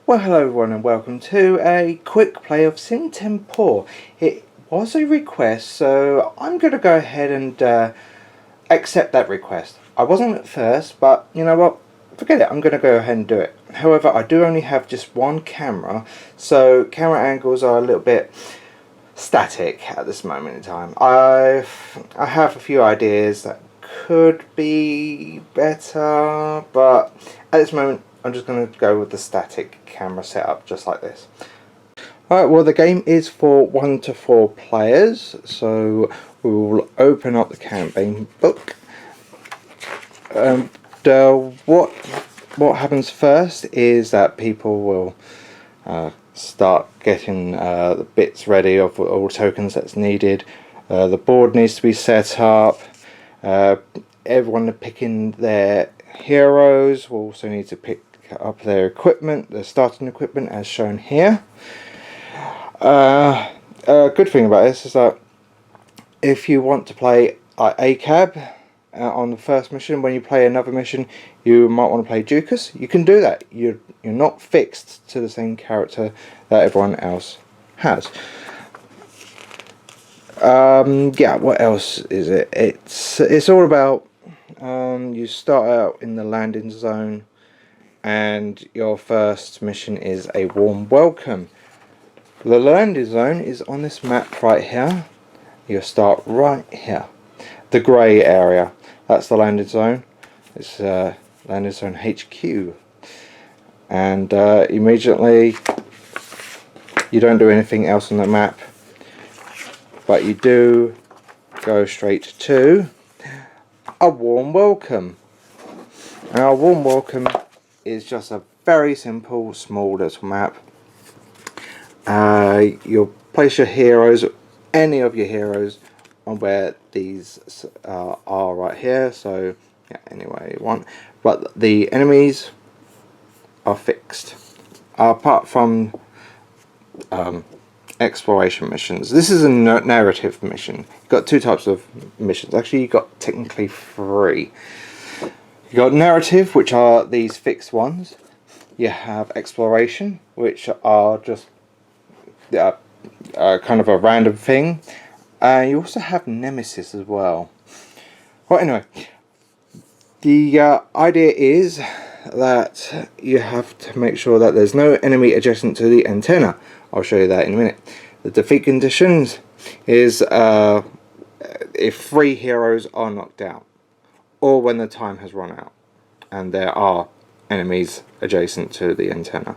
Well, hello everyone and welcome to a quick play of Sine Tempore. It was a request, so I'm going to go ahead and accept that request. I wasn't at first, but you know what? Forget it, I'm going to go ahead and do it. However, I do only have just one camera, so camera angles are a little bit static at this moment in time. I have a few ideas that could be better, but at this moment I'm just going to go with the static camera setup just like this. Alright, well the game is for 1 to 4 players, so we will open up the campaign book. What happens first is that people will start getting the bits ready of all tokens that's needed. The board needs to be set up. Everyone picking their heroes will also need to pick up their equipment, their starting equipment as shown here. A good thing about this is that if you want to play ACAB on the first mission, when you play another mission you might want to play Ducas, you can do that. You're not fixed to the same character that everyone else has. Yeah, what else is it? It's all about you start out in the landing zone and your first mission is a warm welcome. The landing zone is on this map right here. You'll start right here, the grey area. That's the landing zone. It's landing zone HQ, and immediately you don't do anything else on the map, but you do go straight to a warm welcome. Now, a warm welcome is just a very simple, small little map. You'll place your heroes, any of your heroes, on where these are right here. So yeah, anyway you want, but the enemies are fixed, apart from exploration missions. This is a narrative mission. You've got two types of missions. Actually, you've got technically three. You've got narrative, which are these fixed ones. You have exploration, which are just kind of a random thing. You also have nemesis as well. Well, anyway, the idea is that you have to make sure that there's no enemy adjacent to the antenna. I'll show you that in a minute. The defeat conditions is if 3 heroes are knocked out, or when the time has run out and there are enemies adjacent to the antenna.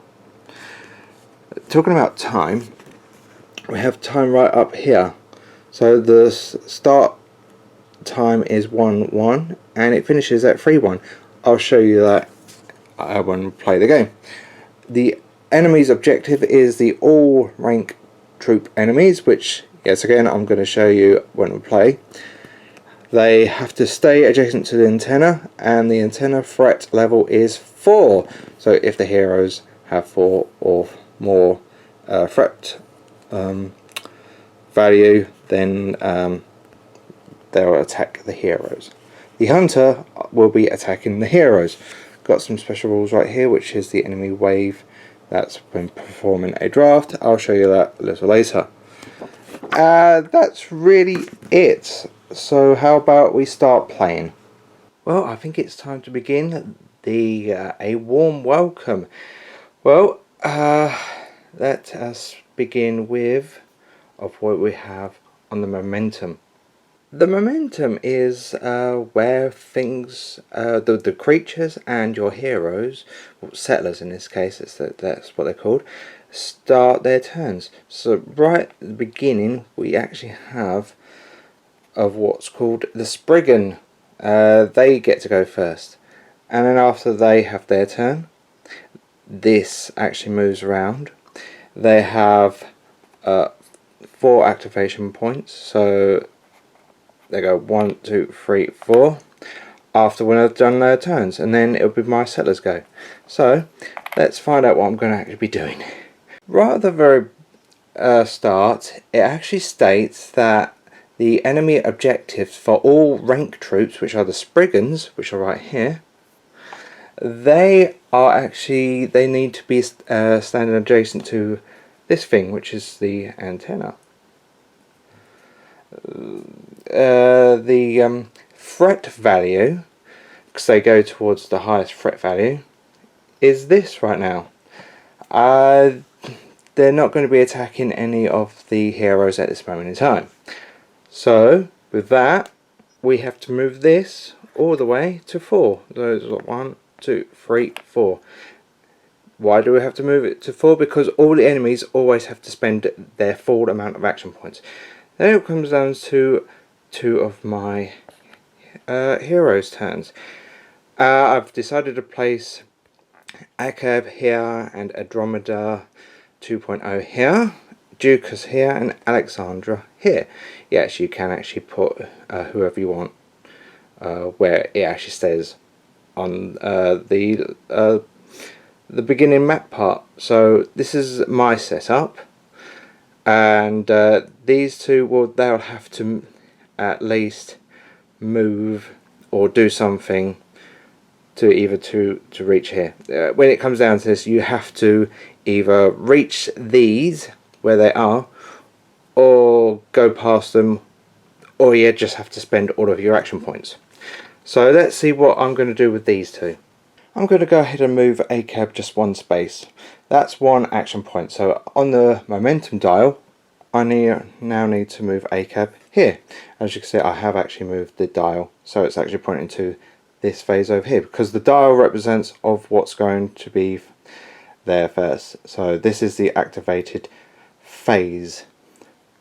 Talking about time, we have time right up here. So the start time is 1-1 and it finishes at 3-1. I'll show you that when we play the game. The enemy's objective is the all rank troop enemies, which yes again I'm going to show you when we play. They have to stay adjacent to the antenna, and the antenna threat level is 4. So if the heroes have 4 or more threat value, then they'll attack the heroes. The hunter will be attacking the heroes. Got some special rules right here, which is the enemy wave. That's when performing a draft. I'll show you that a little later. That's really it. So how about we start playing? Well, I think it's time to begin the a warm welcome. Well, let us begin with what we have on the momentum. The momentum is where things, the creatures and your heroes, well, settlers in this case, that's what they're called, start their turns. So right at the beginning we actually have of what's called the Spriggan. They get to go first, and then after they have their turn, this actually moves around. They have 4 activation points, so they go 1, 2, 3, 4 after when I've done their turns, and then it'll be my settlers go. So let's find out what I'm going to actually be doing. Right at the very start, it actually states that the enemy objectives for all rank troops, which are the Spriggans, which are right here, They need to be standing adjacent to this thing, which is the antenna. The threat value, because they go towards the highest threat value, is this right now. They're not going to be attacking any of the heroes at this moment in time. So with that, we have to move this all the way to 4. Those are 1, 2, 3, 4. Why do we have to move it to 4? Because all the enemies always have to spend their full amount of action points. Then it comes down to 2 of my heroes' turns. I've decided to place Akab here and Andromeda 2.0 here, Ducas here and Alexandra here. Yes, you can actually put whoever you want where it actually stays on the beginning map part. So this is my setup, and these two they'll have to at least move or do something to either to reach here. When it comes down to this, you have to either reach these where they are, or go past them, or you just have to spend all of your action points. So let's see what I'm going to do with these two. I'm going to go ahead and move Akab just 1 space. That's 1 action point. So on the momentum dial, I now need to move Akab here. As you can see, I have actually moved the dial, so it's actually pointing to this phase over here, because the dial represents of what's going to be there first. So this is the activated phase.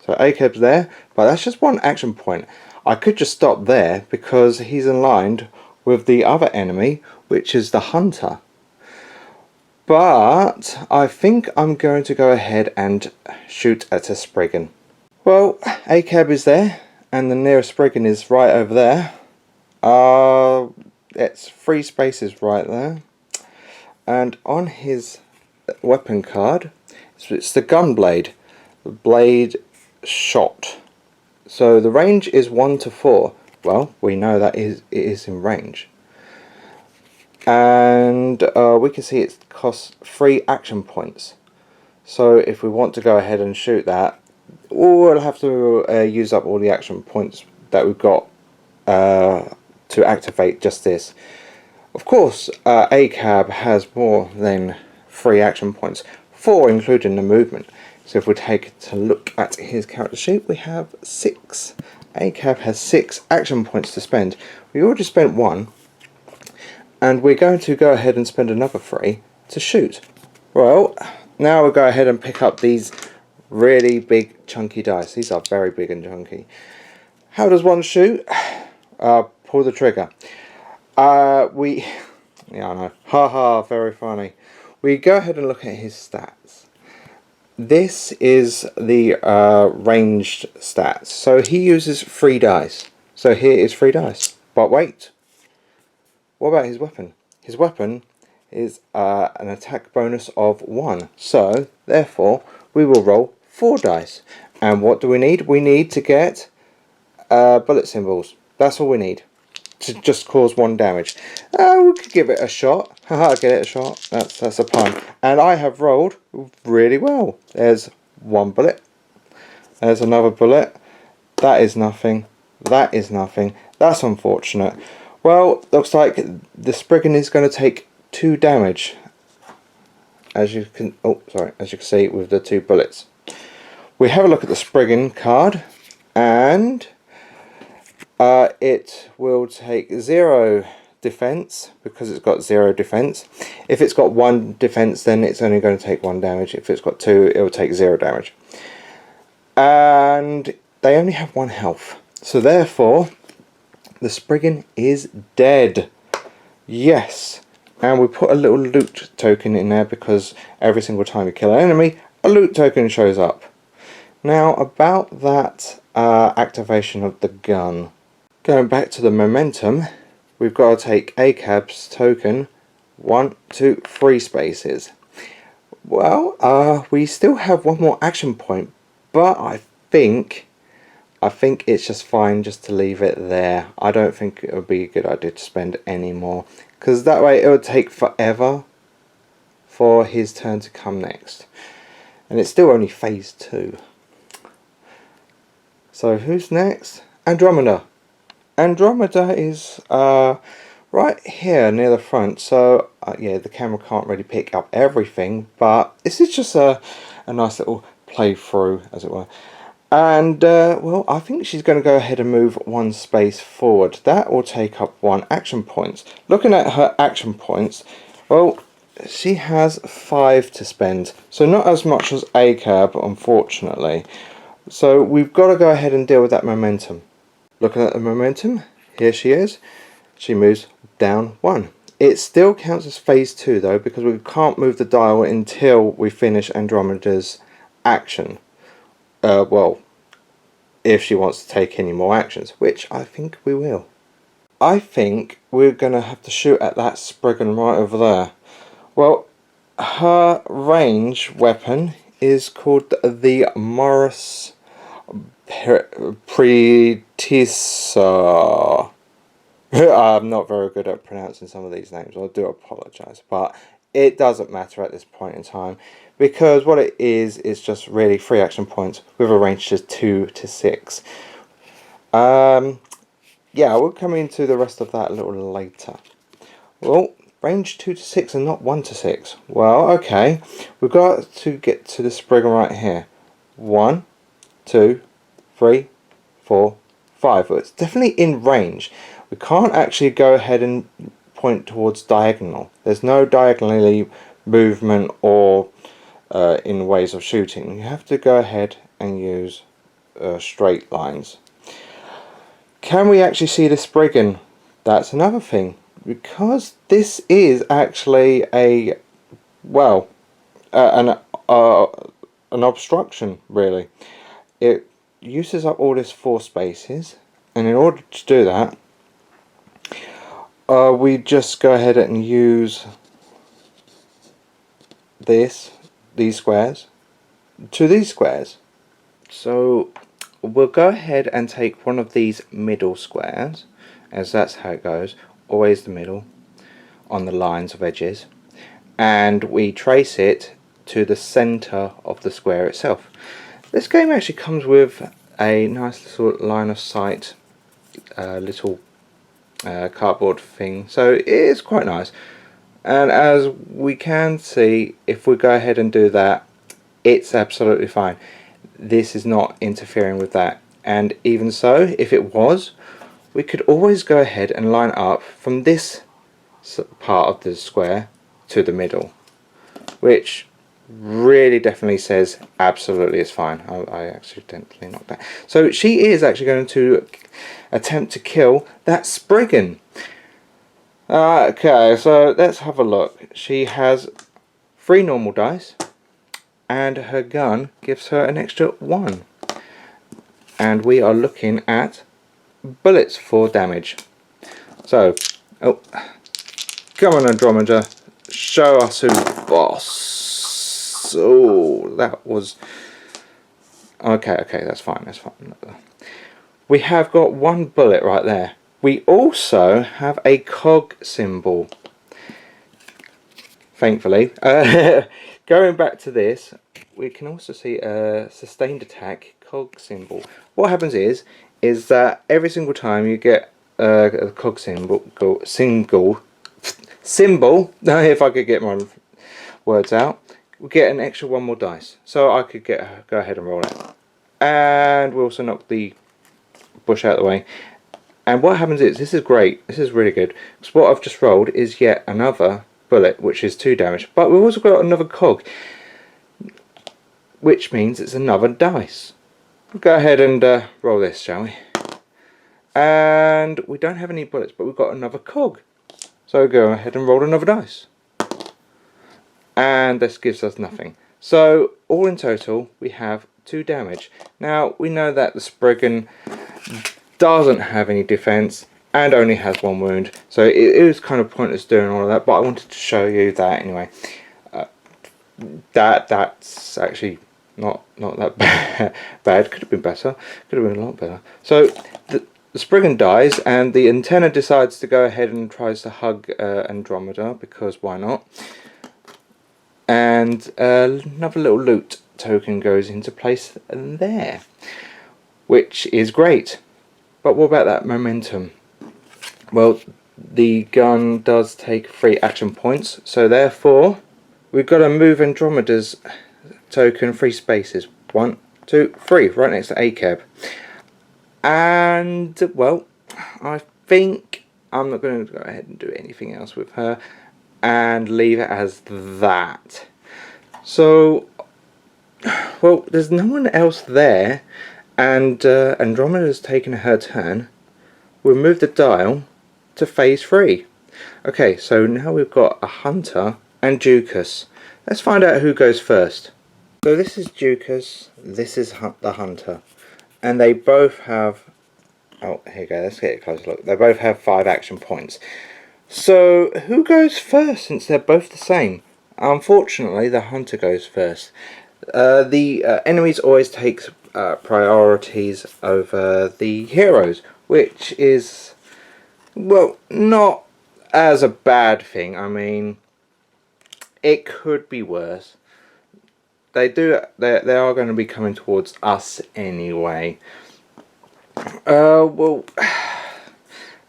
So Akab's there, but that's just 1 action point. I could just stop there because he's aligned with the other enemy, which is the hunter. But I think I'm going to go ahead and shoot at a Spriggan. Well, Akab is there, and the nearest Spriggan is right over there. It's 3 spaces right there. And on his weapon card, it's the gunblade, the blade shot. So the range is 1 to 4. Well, we know that it is in range. And we can see it costs 3 action points. So if we want to go ahead and shoot that, we'll have to use up all the action points that we've got to activate just this. Of course, Akab has more than 3 action points, 4 including the movement. So if we take a look at his character sheet, we have 6. Akab has 6 action points to spend. We already spent 1, and we're going to go ahead and spend another 3 to shoot. Well, now we'll go ahead and pick up these really big chunky dice. These are very big and chunky. How does one shoot? Pull the trigger. Yeah, I know. Haha, very funny. We go ahead and look at his stats. This is the ranged stats. So he uses 3 dice. So here is 3 dice. But wait. What about his weapon? His weapon is an attack bonus of 1. So, therefore, we will roll 4 dice. And what do we need? We need to get bullet symbols. That's all we need to just cause 1 damage. We could give it a shot. Haha, get it a shot. That's a pun. And I have rolled really well. There's 1 bullet. There's another bullet. That is nothing. That is nothing. That's unfortunate. Well, looks like the Spriggan is going to take 2 damage. As you can see with the 2 bullets. We have a look at the Spriggan card, and it will take 0 defense because it's got 0 defense. If it's got 1 defense, then it's only going to take 1 damage. If it's got 2, it will take 0 damage. And they only have 1 health. So therefore, the Spriggan is dead. Yes. And we put a little loot token in there because every single time you kill an enemy, a loot token shows up. Now about that activation of the gun. Going back to the momentum, we've got to take Akab's token 1, 2, 3 spaces. Well, we still have 1 more action point, but I think it's just fine just to leave it there. I don't think it would be a good idea to spend any more, because that way it would take forever for his turn to come next. And it's still only phase 2. So who's next? Andromeda. Andromeda is right here near the front, so yeah, the camera can't really pick up everything, but this is just a nice little playthrough, as it were. And well, I think she's going to go ahead and move 1 space forward. That will take up 1 action point. Looking at her action points, well, she has 5 to spend, so not as much as ACAB, unfortunately. So we've got to go ahead and deal with that momentum. Looking at the momentum, here she is. She moves down 1. It still counts as phase 2 though, because we can't move the dial until we finish Andromeda's action. Well, if she wants to take any more actions, which I think we will. I think we're going to have to shoot at that Spriggan right over there. Well, her range weapon is called the Morris Pretisa. I'm not very good at pronouncing some of these names, I do apologise, but it doesn't matter at this point in time, because what it is just really 3 action points with a range just 2 to 6. Yeah, we'll come into the rest of that a little later. Well, range 2 to 6 and not 1 to 6. Well, okay, we've got to get to the Spriggan right here. 1, 2, 3, 4, 5. Well, it's definitely in range. We can't actually go ahead and point towards diagonal. There's no diagonally movement or in ways of shooting. You have to go ahead and use straight lines. Can we actually see the Spriggan? That's another thing, because this is actually a, well, an obstruction, really. It uses up all this 4 spaces, and in order to do that, we just go ahead and use these squares to these squares. So we'll go ahead and take one of these middle squares, as that's how it goes, always the middle on the lines of edges, and we trace it to the center of the square itself. This game actually comes with a nice little line of sight little cardboard thing, so it is quite nice. And as we can see, if we go ahead and do that, it's absolutely fine. This is not interfering with that. And even so, if it was, we could always go ahead and line up from this part of the square to the middle, which really definitely says absolutely it's fine. I accidentally knocked that. So she is actually going to attempt to kill that Spriggan. Okay, so let's have a look. She has 3 normal dice, and her gun gives her an extra 1. And we are looking at bullets for damage. So, oh, come on Andromeda, show us who's boss. Oh, that was... Okay, that's fine, We have got 1 bullet right there. We also have a cog symbol, thankfully. Going back to this, we can also see a sustained attack cog symbol. What happens is that every single time you get a cog symbol, if I could get my words out, we get an extra 1 more dice. So I could go ahead and roll it. And we also knock the bush out of the way. And what happens is, this is great, this is really good, because what I've just rolled is yet another bullet, which is 2 damage, but we've also got another cog, which means it's another dice. We'll go ahead and roll this, shall we? And we don't have any bullets, but we've got another cog, so go ahead and roll another dice, and this gives us nothing. So all in total we have 2 damage. Now we know that the Spriggan doesn't have any defense and only has 1 wound, so it was kind of pointless doing all of that, but I wanted to show you that anyway. That's actually not that bad. Could have been better, could have been a lot better. So the the Spriggan dies, and the antenna decides to go ahead and tries to hug Andromeda, because why not? And another little loot token goes into place there, which is great. But what about that momentum? Well, the gun does take 3 action points, so therefore we've got to move Andromeda's token 3 spaces. 1, 2, 3, right next to ACAB. And, well, I think I'm not going to go ahead and do anything else with her and leave it as that. So, well, there's no one else there, and Andromeda's taken her turn. We'll move the dial to phase 3. Okay, so now we've got a Hunter and Ducas. Let's find out who goes first. So this is Ducas, this is the Hunter, and they both have, oh here you go, let's get a closer look. They both have 5 action points. So who goes first, since they're both the same? Unfortunately, the Hunter goes first. The enemies always take priorities over the heroes, which is, well, not as a bad thing. I mean, it could be worse. They are going to be coming towards us anyway. Well,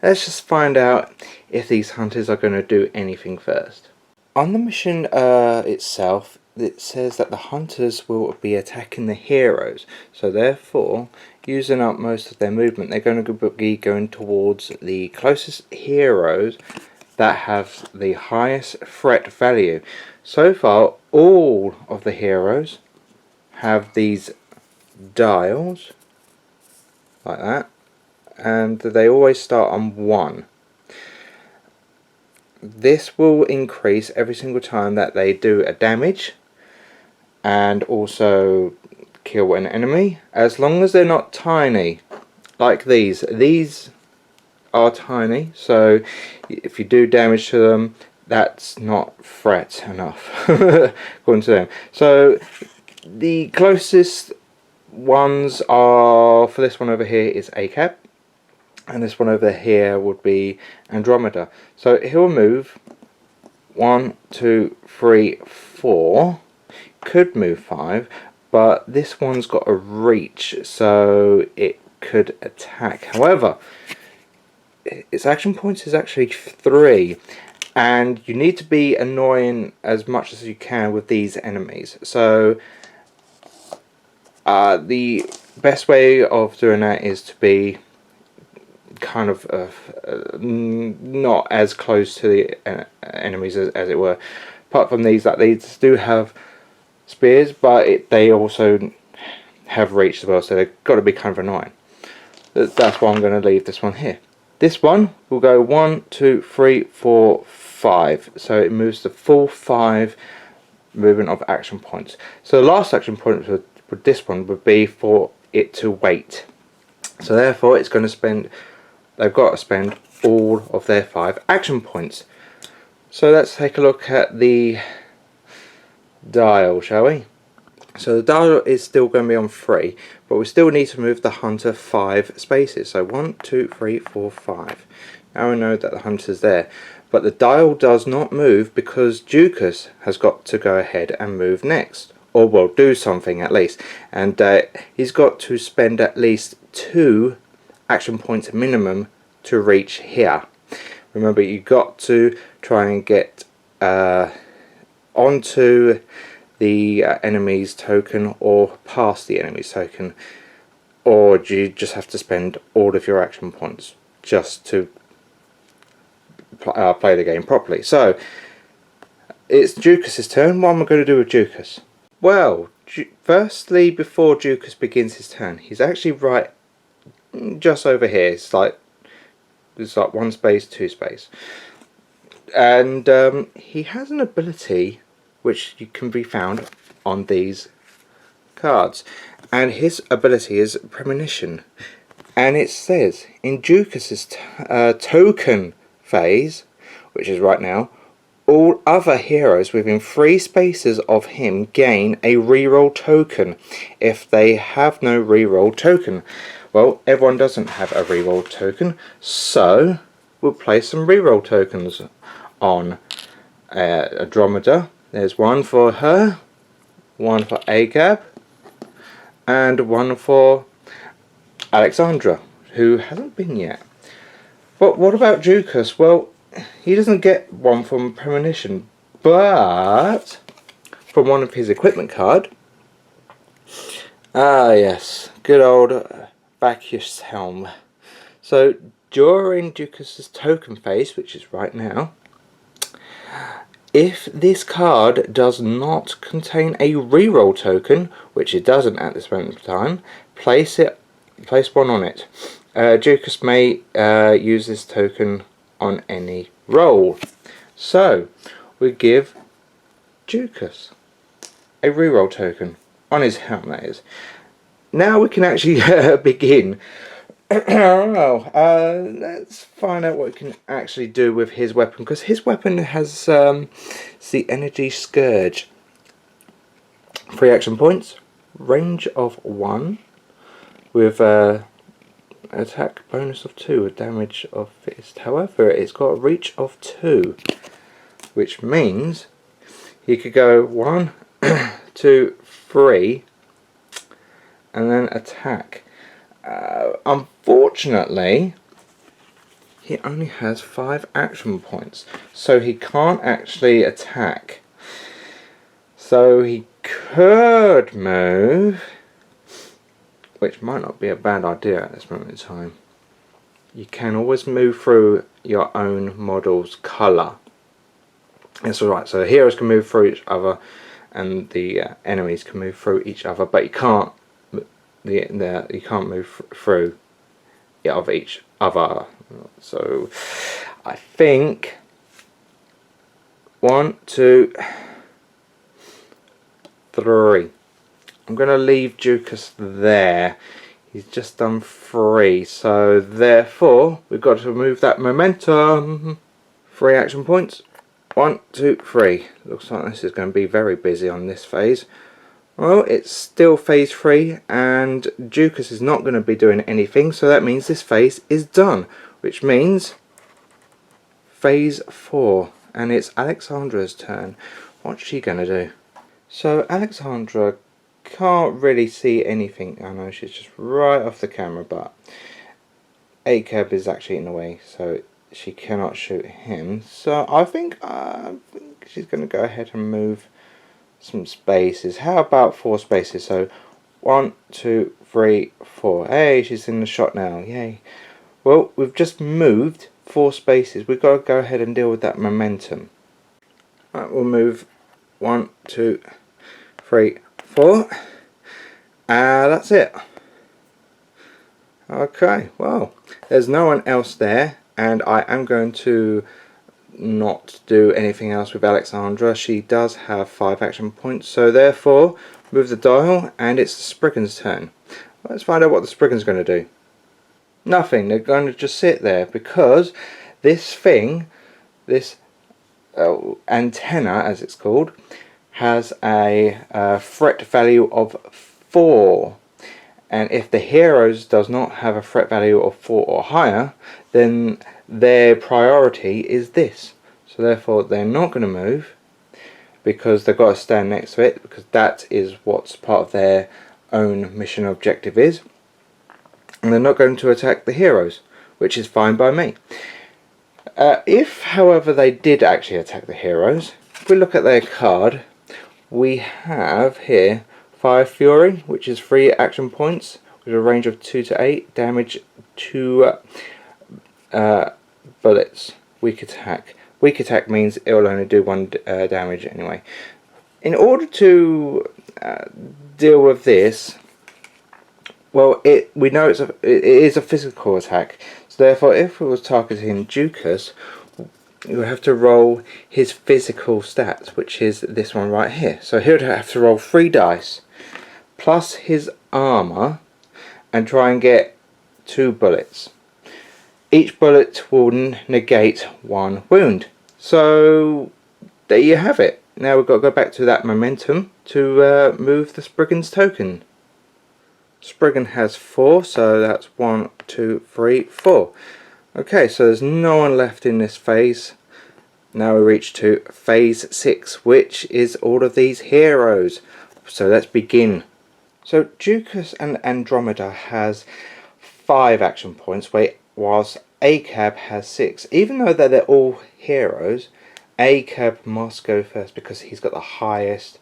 let's just find out if these hunters are going to do anything first. On the mission itself, it says that the hunters will be attacking the heroes, so therefore, using up most of their movement, they're going to be going towards the closest heroes that have the highest threat value. So far, all of the heroes have these dials, like that, and they always start on 1. This will increase every single time that they do a damage and also kill an enemy, as long as they're not tiny like these. These are tiny, so if you do damage to them, that's not threat enough according to them. So the closest ones are, for this one over here is ACAB, and this one over here would be Andromeda. So he'll move 1, 2, 3, 4, could move 5, but this one's got a reach, so it could attack. However, its action points is actually 3, and you need to be annoying as much as you can with these enemies. So the best way of doing that is to be kind of not as close to the enemies as it were. Apart from these, that these do have spears, but they also have reach as well, so they've got to be kind of annoying. That's why I'm going to leave this one here. This one will go 1, 2, 3, 4, 5. So it moves the full 5 movement of action points. So the last action point with this one would be for it to wait. So therefore it's going to spend, they've got to spend all of their 5 action points. So let's take a look at the dial, shall we? So the dial is still going to be on 3, but we still need to move the hunter 5 spaces. So 1, 2, 3, 4, 5. Now we know that the hunter's there, but the dial does not move because Ducas has got to go ahead and move next, or well, do something at least, and he's got to spend at least 2 action points minimum to reach here. Remember, you've got to try and get onto the enemy's token or past the enemy's token, or you just have to spend all of your action points just to play the game properly. So it's Ducas's turn. What am I going to do with Ducas? Well, firstly, before Ducas begins his turn, he's actually right just over here. It's like 1 space, 2 space, and he has an ability which can be found on these cards, and his ability is Premonition, and it says in Ducas's token phase, which is right now, all other heroes within 3 spaces of him gain a reroll token if they have no reroll token. Well, everyone doesn't have a reroll token, so we'll place some reroll tokens on Andromeda. There's one for her, one for Agab, and one for Alexandra, who hasn't been yet. But what about Ducas? Well, he doesn't get one from Premonition, but from one of his equipment card. Ah yes, good old Bacchus helm. So during Ducas's token phase, which is right now, if this card does not contain a reroll token, which it doesn't at this moment in time, place one on it. Ducas may use this token on any roll. So we give Ducas a reroll token on his helm, that is. Now we can actually begin. Let's find out what we can actually do with his weapon, because his weapon has the Energy Scourge. 3 action points, range of 1, with attack bonus of 2, a damage of fist. However, it's got a reach of 2, which means he could go 1, 2, 3, and then attack. Unfortunately, he only has 5 action points, so he can't actually attack. So he could move, which might not be a bad idea at this moment in time. You can always move through your own model's colour. That's alright, so heroes can move through each other and the enemies can move through each other, but you can't you can't move through of each other. So I think 1, 2, 3. I'm going to leave Ducas there. He's just done 3, so therefore we've got to remove that momentum. 3 action points. 1, 2, 3. Looks like this is going to be very busy on this phase. Well, it's still phase 3 and Ducas is not going to be doing anything, so that means this phase is done, which means phase 4, and it's Alexandra's turn. What's she going to do? So Alexandra can't really see anything. I know she's just right off the camera, but Acab is actually in the way, so she cannot shoot him. So I think she's going to go ahead and move some spaces. How about 4 spaces? So 1, 2, 3, 4. Hey, she's in the shot now. Yay. Well, we've just moved 4 spaces. We've got to go ahead and deal with that momentum. Right, we'll move 1, 2, 3, 4. That's it. Okay, well, there's no one else there, and I am going to not do anything else with Alexandra. She does have 5 action points, so therefore move the dial and it's the Spriggan's turn. Let's find out what the Spriggan's going to do. Nothing. They're going to just sit there because this thing, this antenna as it's called, has a threat value of 4, and if the heroes does not have a threat value of 4 or higher, then their priority is this. So therefore they're not going to move because they've got to stand next to it, because that is what's part of their own mission objective is. And they're not going to attack the heroes, which is fine by me. If however they did actually attack the heroes, if we look at their card, we have here 5 Fury, which is 3 action points with a range of 2 to 8, damage 2 bullets. Weak attack. Weak attack means it will only do 1 damage anyway. In order to deal with this, well, we know it is a physical attack. So therefore, if it was targeting Ducas, you would have to roll his physical stats, which is this one right here. So he would have to roll 3 dice plus his armor and try and get 2 bullets. Each bullet will negate 1 wound. So there you have it. Now we've got to go back to that momentum to move the Spriggan's token. Spriggan has 4, so that's 1, 2, 3, 4. Okay, so there's no one left in this phase. Now we reach to phase 6, which is all of these heroes. So let's begin. So Ducas and Andromeda has 5 action points, whilst ACAB has 6. Even though they're all heroes, ACAB must go first because he's got the highest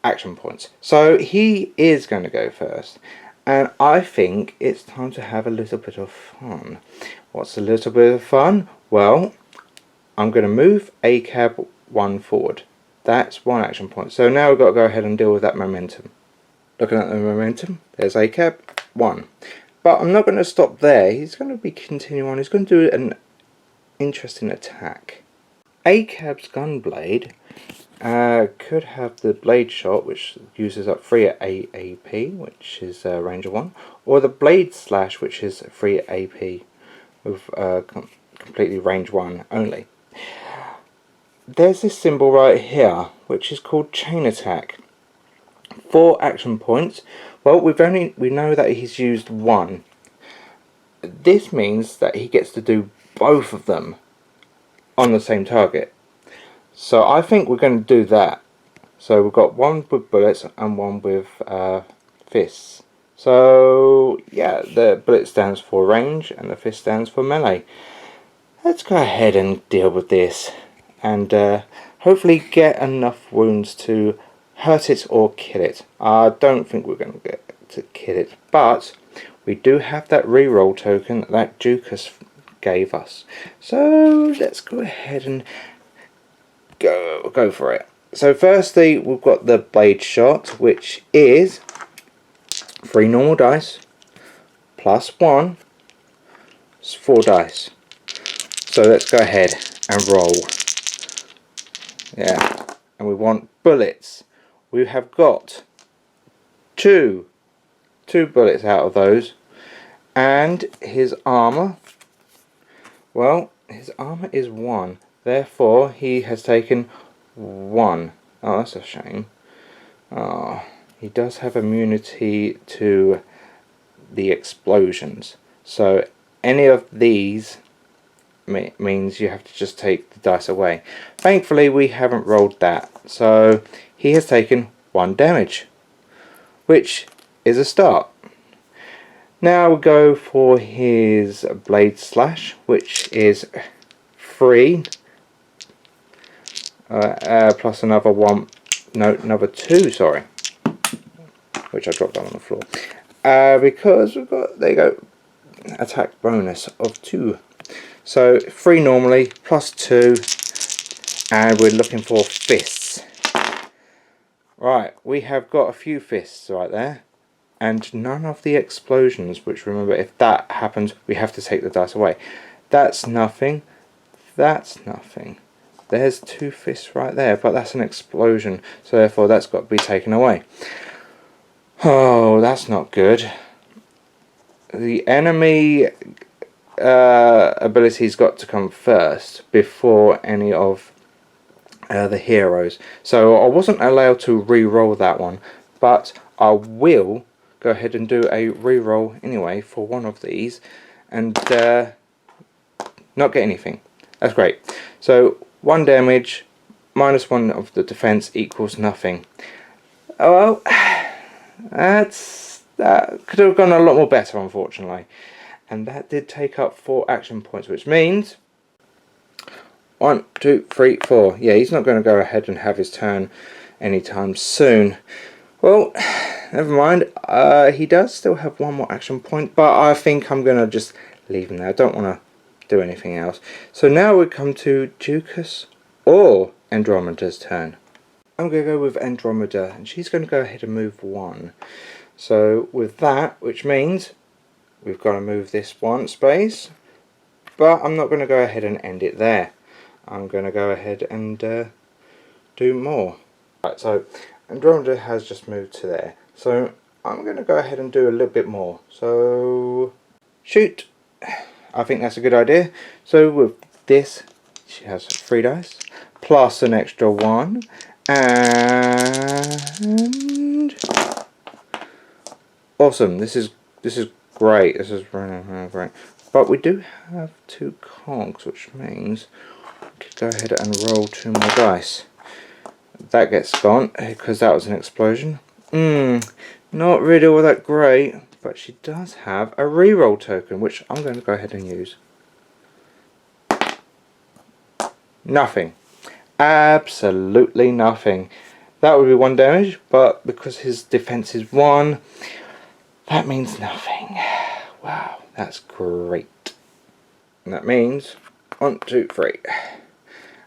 action points. So he is going to go first. And I think it's time to have a little bit of fun. What's a little bit of fun? Well, I'm going to move ACAB 1 forward. That's 1 action point. So now we've got to go ahead and deal with that momentum. Looking at the momentum, there's ACAB 1. But I'm not going to stop there. He's going to be continuing on. He's going to do an interesting attack. ACAB's Gunblade could have the Blade Shot, which uses up 3 AP, which is range of 1, or the Blade Slash, which is 3 AP with completely range 1 only. There's this symbol right here, which is called Chain Attack. 4 action points. Well, we know that he's used 1. This means that he gets to do both of them on the same target. So I think we're going to do that. So we've got 1 with bullets and 1 with fists. So yeah, the bullet stands for range and the fist stands for melee. Let's go ahead and deal with this and hopefully get enough wounds to hurt it or kill it. I don't think we're going to get to kill it, but we do have that reroll token that Ducas gave us. So let's go ahead and go for it. So firstly, we've got the Blade Shot, which is 3 normal dice plus 1, it's 4 dice. So let's go ahead and roll. Yeah, and we want bullets. We have got 2 bullets out of those. And his armor, well, his armor is 1. Therefore, he has taken 1. Oh, that's a shame. Oh, he does have immunity to the explosions. So any of these means you have to just take the dice away. Thankfully, we haven't rolled that. So he has taken 1 damage, which is a start. Now we go for his Blade Slash, which is 3 plus another 1, no, another 2, sorry, which I dropped down on the floor, because we've got, there you go, attack bonus of 2. So 3 normally plus 2, and we're looking for fists. Right, we have got a few fists right there, and none of the explosions, which, remember, if that happens we have to take the dice away. That's nothing, that's nothing. There's 2 fists right there, but that's an explosion, so therefore that's got to be taken away. Oh, that's not good. The enemy ability's got to come first before any of the heroes. So I wasn't allowed to re-roll that one, but I will go ahead and do a re-roll anyway for one of these and not get anything. That's great. So 1 damage minus 1 of the defense equals nothing. Oh well, that could have gone a lot more better, unfortunately. And that did take up 4 action points, which means 1, 2, 3, 4. Yeah, he's not going to go ahead and have his turn anytime soon. Well, never mind. He does still have 1 more action point, but I think I'm going to just leave him there. I don't want to do anything else. So now we come to Ducas or Andromeda's turn. I'm going to go with Andromeda, and she's going to go ahead and move 1. So with that, which means we've got to move this 1 space, but I'm not going to go ahead and end it there. I'm going to go ahead and do more. Right, so Andromeda has just moved to there, so I'm going to go ahead and do a little bit more. So shoot, I think that's a good idea. So with this, she has 3 dice plus an extra 1, and awesome. This is great. This is really great. But we do have 2 cogs, which means we could go ahead and roll 2 more dice. That gets gone because that was an explosion. Not really all that great, but she does have a reroll token, which I'm going to go ahead and use. Nothing. Absolutely nothing. That would be 1 damage, but because his defense is 1, that means nothing. Wow, that's great. And that means 1, 2, 3.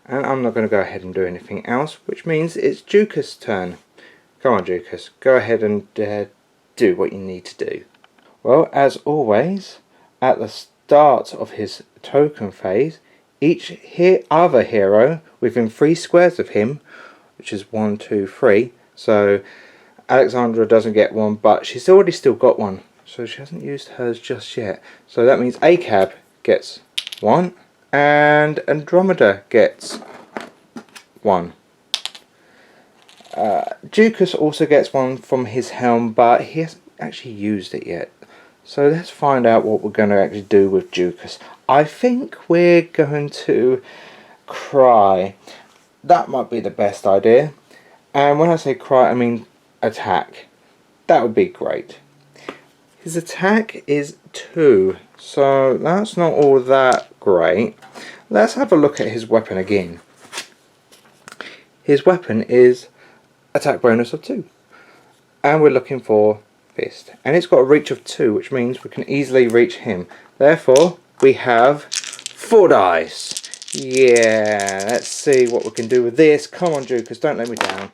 And I'm not going to go ahead and do anything else, which means it's Dukas' turn. Come on, Dukas, go ahead and do what you need to do. Well, as always, at the start of his token phase, each other hero within 3 squares of him, which is 1, 2, 3. So Alexandra doesn't get 1, but she's already still got 1. So she hasn't used hers just yet. So that means ACAB gets 1 and Andromeda gets 1. Dukas also gets 1 from his helm, but he hasn't actually used it yet. So let's find out what we're going to actually do with Dukas. I think we're going to cry. That might be the best idea. And when I say cry, I mean attack. That would be great. His attack is 2, so that's not all that great. Let's have a look at his weapon again. His weapon is attack bonus of 2. And we're looking for fist. And it's got a reach of 2, which means we can easily reach him. Therefore, we have 4 dice. Yeah, let's see what we can do with this. Come on, Dukas, don't let me down.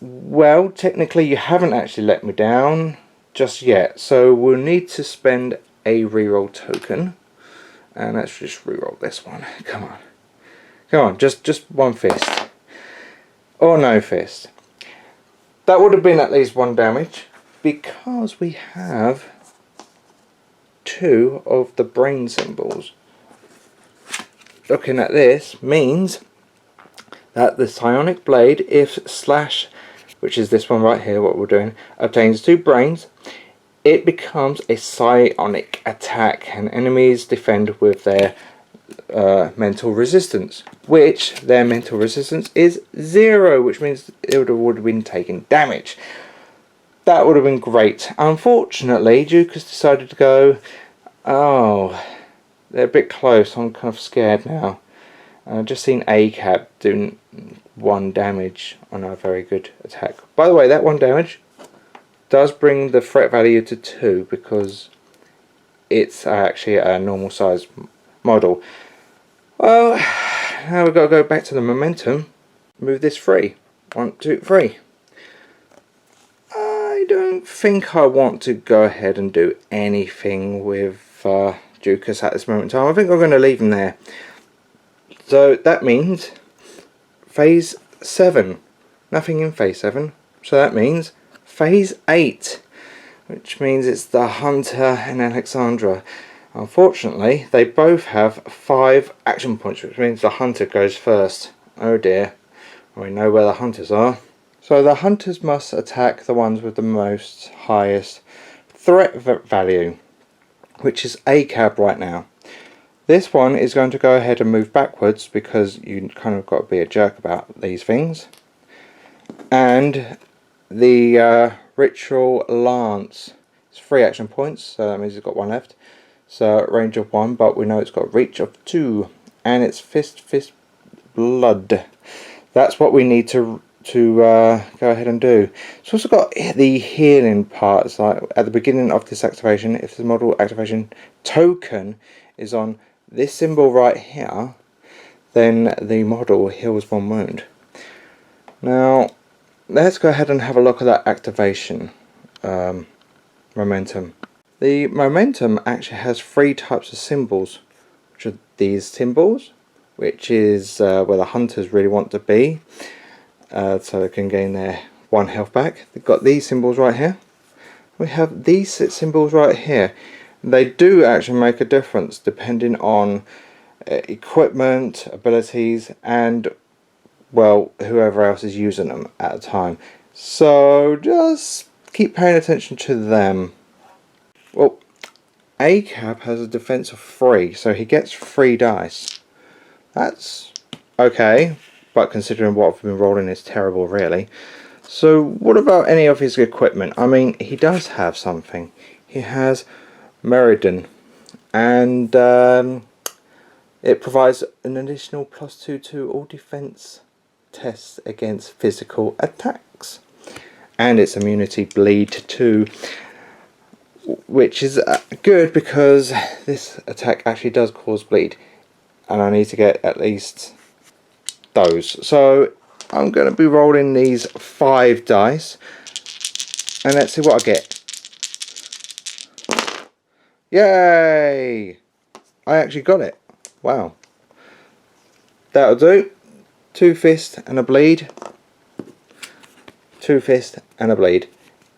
Well, technically you haven't actually let me down just yet. So we'll need to spend a reroll token. And let's just reroll this one. Come on. Come on, just 1 fist. Or no fist. That would have been at least 1 damage. Because we have 2 of the brain symbols. Looking at this means that the psionic blade, if slash, which is this one right here, what we're doing, obtains 2 brains, it becomes a psionic attack, and enemies defend with their mental resistance, which their mental resistance is 0, which means it would have been taking damage. That would have been great. Unfortunately, Dukas decided to go, oh, they're a bit close, I'm kind of scared now. I've just seen ACAB doing 1 damage on a very good attack. By the way, that 1 damage does bring the threat value to 2 because it's actually a normal size model. Well, now we've got to go back to the momentum. Move this 3. 1, 2, 3. I don't think I want to go ahead and do anything with Dukas at this moment in time. I think I'm going to leave him there. So that means phase 7. Nothing in phase 7. So that means phase 8. Which means it's the Hunter and Alexandra. Unfortunately, they both have 5 action points, which means the Hunter goes first. Oh dear. We know where the Hunters are. So the Hunters must attack the ones with the most highest threat value, which is ACAB right now. This one is going to go ahead and move backwards because you kind of got to be a jerk about these things. And the Ritual Lance is 3 action points, so that means it's got 1 left. So range of 1, but we know it's got reach of 2, and it's fist blood. That's what we need to go ahead and do. It's also got the healing parts, like at the beginning of this activation, if the model activation token is on this symbol right here, then the model heals 1 wound. Now let's go ahead and have a look at that activation momentum. The momentum actually has 3 types of symbols, which are these symbols, which is where the Hunters really want to be, so they can gain their 1 health back. They've got these symbols right here. We have these symbols right here. They do actually make a difference depending on equipment, abilities, and well, whoever else is using them at a time. So just keep paying attention to them. Well, ACAB has a defense of 3, so he gets 3 dice. That's okay, but considering what I've been rolling is terrible really. So what about any of his equipment? I mean, he does have something. He has Meridian, and it provides an additional +2 to all defense tests against physical attacks. And its immunity bleed 2, which is good because this attack actually does cause bleed. And I need to get at least those. So I'm going to be rolling these 5 dice. And let's see what I get. Yay! I actually got it. Wow. That'll do. 2 fists and a bleed. 2 fists and a bleed.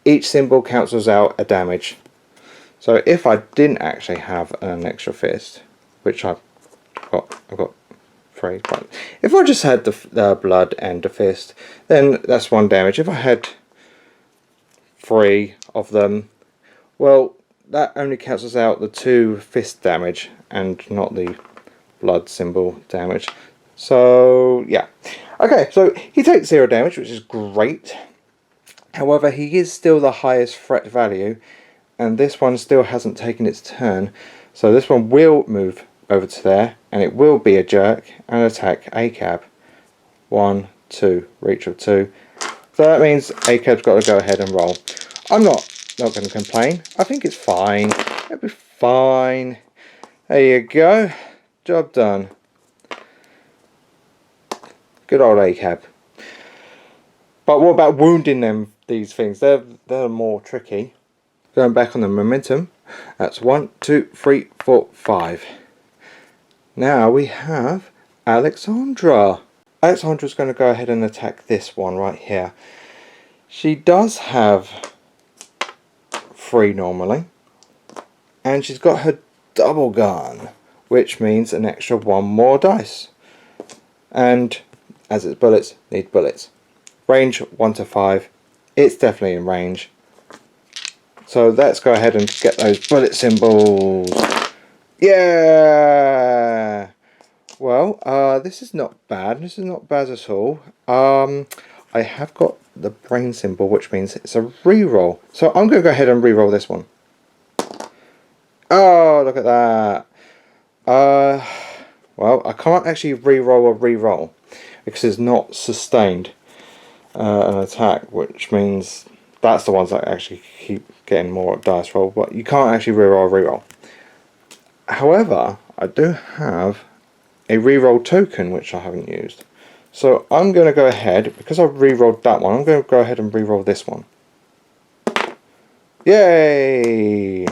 Each symbol cancels out a damage. So if I didn't actually have an extra fist, which I've got 3, but if I just had the blood and the fist, then that's 1 damage. If I had 3 of them, well, that only cancels out the 2 fist damage and not the blood symbol damage. So yeah, okay, so he takes 0 damage, which is great. However, he is still the highest threat value, and this one still hasn't taken its turn, so this one will move over to there, and it will be a jerk and attack ACAB. 1, 2, reach of 2. So that means ACAB's got to go ahead and roll. I'm not going to complain. I think it's fine. It'll be fine. There you go. Job done. Good old ACAB. But what about wounding them? These things, they're more tricky. Going back on the momentum, that's 1, 2, 3, 4, 5. Now we have Alexandra. Alexandra's going to go ahead and attack this one right here. She does have 3 normally, and she's got her double gun, which means an extra 1 more dice. And as it's bullets, need bullets. Range 1 to 5. It's definitely in range. So let's go ahead and get those bullet symbols. Yeah! Well, this is not bad. This is not bad at all. I have got the brain symbol, which means it's a reroll. So I'm going to go ahead and reroll this one. Oh, look at that. Well, I can't actually reroll a reroll because it's not sustained an attack, which means that's the ones that actually keep getting more dice roll, but you can't actually reroll a reroll. However, I do have a reroll token which I haven't used. So I'm going to go ahead, because I've rerolled that one, I'm going to go ahead and reroll this one. Yay!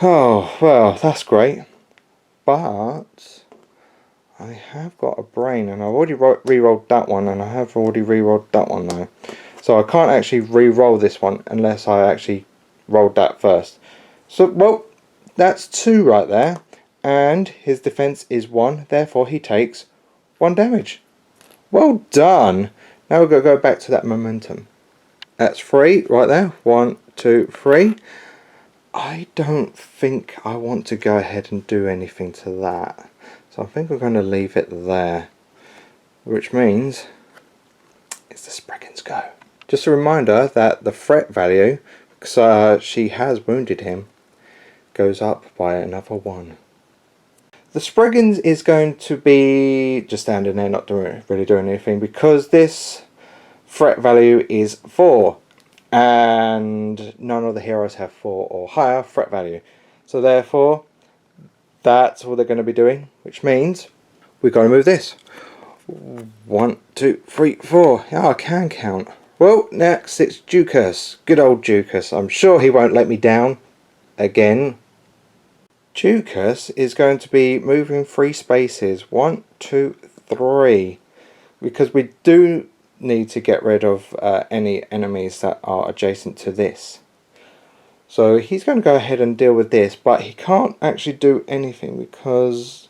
Oh, well, that's great. But I have got a brain, and I've already re-rolled that one, and I have already re-rolled that one now. So I can't actually re-roll this one unless I actually rolled that first. So, well, that's 2 right there, and his defense is 1, therefore he takes 1 damage. Well done! Now we're going to go back to that momentum. That's 3 right there. 1, 2, 3. I don't think I want to go ahead and do anything to that. So I think we're going to leave it there. Which means it's the Spreggins go. Just a reminder that the threat value, because she has wounded him, goes up by another 1. The Spreggins is going to be just standing there, not really doing anything, because this threat value is 4. And none of the heroes have 4 or higher threat value. So therefore, that's all they're going to be doing, which means we've got to move this. 1, 2, 3, 4. Yeah, I can count. Well, next it's Ducas. Good old Ducas. I'm sure he won't let me down again. Ducas is going to be moving 3 spaces. 1, 2, 3. Because we do need to get rid of any enemies that are adjacent to this. So he's going to go ahead and deal with this, but he can't actually do anything because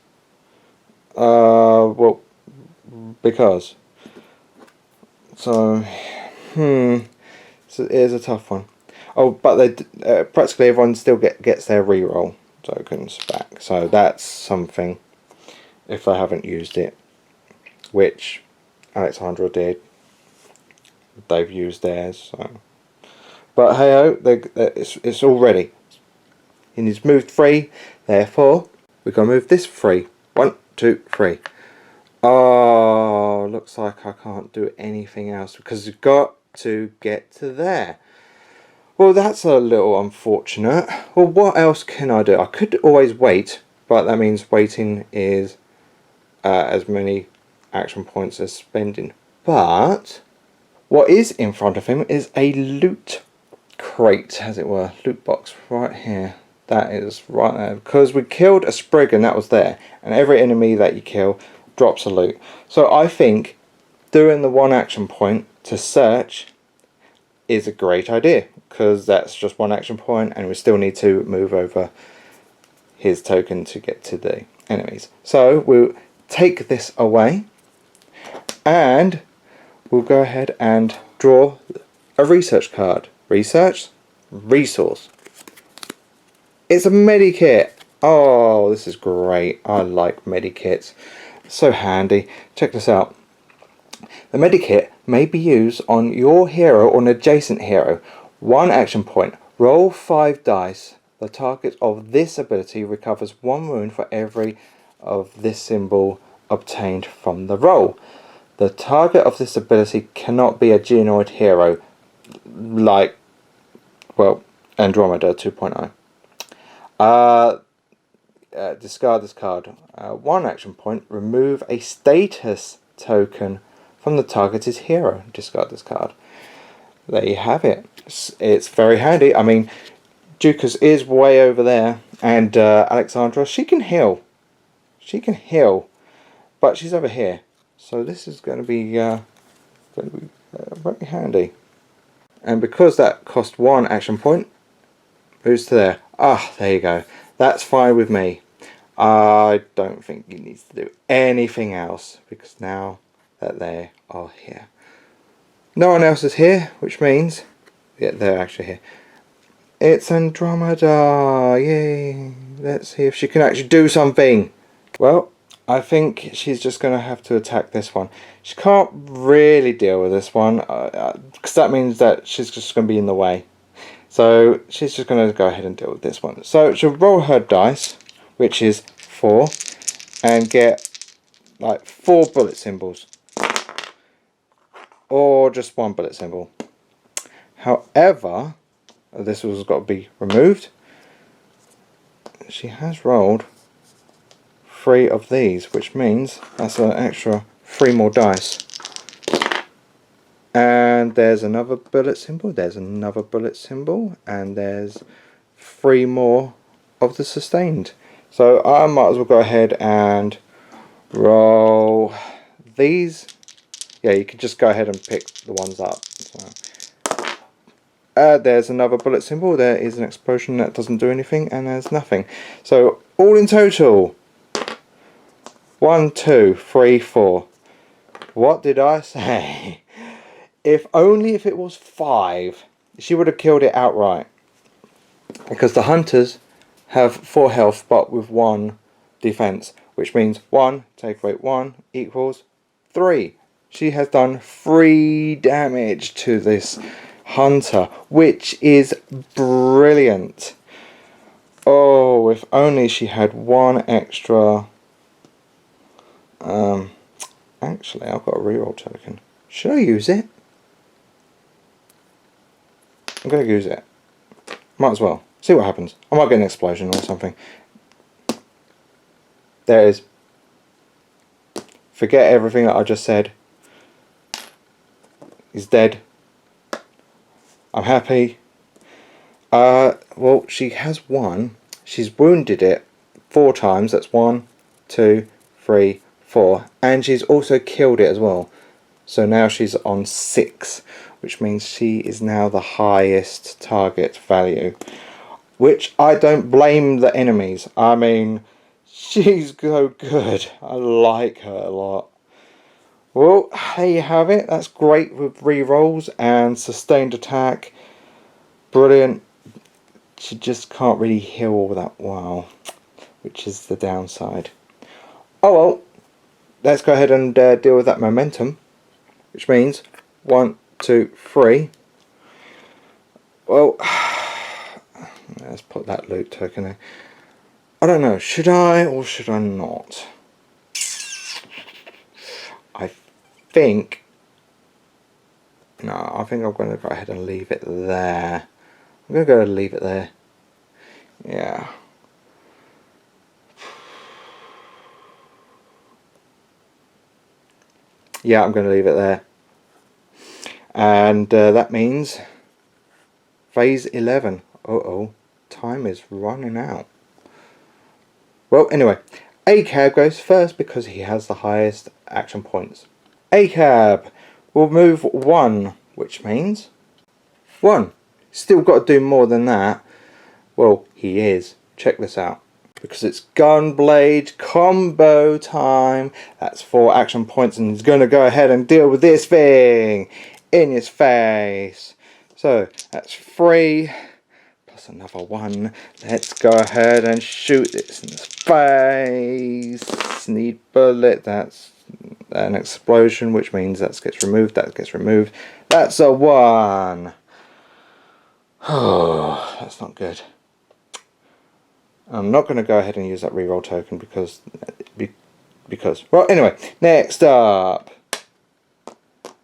So, so it is a tough one. Oh, but they practically everyone still gets their reroll tokens back. So that's something if they haven't used it, which Alexandra did. They've used theirs. So, but hey ho, it's all ready. And he's moved 3. Therefore, we're gonna move this 3. 1, 2, 3. Oh, looks like I can't do anything else because we've got to get to there. Well, that's a little unfortunate. Well, what else can I do? I could always wait, but that means waiting is as many action points as spending. But what is in front of him is a loot crate, as it were, loot box right here. That is right there because we killed a Spriggan that was there, and every enemy that you kill drops a loot. So I think doing the 1 action point to search is a great idea because that's just 1 action point, and we still need to move over his token to get to the enemies. So we'll take this away and we'll go ahead and draw a research card. Research, resource. It's a medikit. Oh, this is great. I like medikits. So handy. Check this out. The medikit may be used on your hero or an adjacent hero. 1 action point. Roll 5 dice. The target of this ability recovers 1 wound for every of this symbol obtained from the roll. The target of this ability cannot be a Geonoid hero like, well, Andromeda 2.0. Discard this card. 1 action point. Remove a status token from the targeted hero. Discard this card. There you have it. It's very handy. I mean, Dukas is way over there, and Alexandra, she can heal. She can heal, but she's over here. So this is going to be very handy. And because that cost 1 action point, moves to there. Ah, there you go. That's fine with me. I don't think you need to do anything else because now that they are here. No one else is here, which means, yeah, they're actually here. It's Andromeda, yay. Let's see if she can actually do something. Well, I think she's just going to have to attack this one. She can't really deal with this one, because that means that she's just going to be in the way. So she's just going to go ahead and deal with this one. So she'll roll her dice, which is 4, and get like 4 bullet symbols. Or just 1 bullet symbol. However, this has got to be removed. She has rolled 3 of these, which means that's an extra 3 more dice. And there's another bullet symbol, there's another bullet symbol, and there's 3 more of the sustained. So I might as well go ahead and roll these. Yeah, you could just go ahead and pick the ones up. So, there's another bullet symbol, there is an explosion that doesn't do anything, and there's nothing. So all in total, 1, 2, 3, 4. What did I say? If it was 5, she would have killed it outright. Because the hunters have 4 health but with 1 defense, which means 1 take away 1 equals 3. She has done 3 damage to this hunter, which is brilliant. Oh, if only she had 1 extra. Actually, I've got a reroll token. Should I use it? I'm going to use it. Might as well. See what happens. I might get an explosion or something. There it is. Forget everything that I just said. He's dead. I'm happy. Well, she has 1. She's wounded it 4 times. That's 1, 2, 3, 4. And she's also killed it as well. So now she's on 6. Which means she is now the highest target value. Which I don't blame the enemies. I mean, she's so good. I like her a lot. Well, there you have it. That's great with rerolls and sustained attack. Brilliant. She just can't really heal all that well, which is the downside. Oh well, let's go ahead and deal with that momentum, which means 1, 2, 3. Well, let's put that loot token there. I don't know, should I or should I not? I think I'm going to go ahead and leave it there. I'm going to go and leave it there. Yeah. Yeah, I'm going to leave it there. And that means phase 11. Uh-oh, time is running out. Well, anyway, ACAB goes first because he has the highest action points. ACAB will move 1, which means 1. Still got to do more than that. Well, he is. Check this out. Because it's Gunblade combo time. That's 4 action points, and he's going to go ahead and deal with this thing in his face. So that's 3 plus another 1. Let's go ahead and shoot this in his face. Need bullet. That's an explosion, which means that gets removed. That gets removed. That's a 1. Oh, that's not good. I'm not going to go ahead and use that reroll token because well, anyway, next up,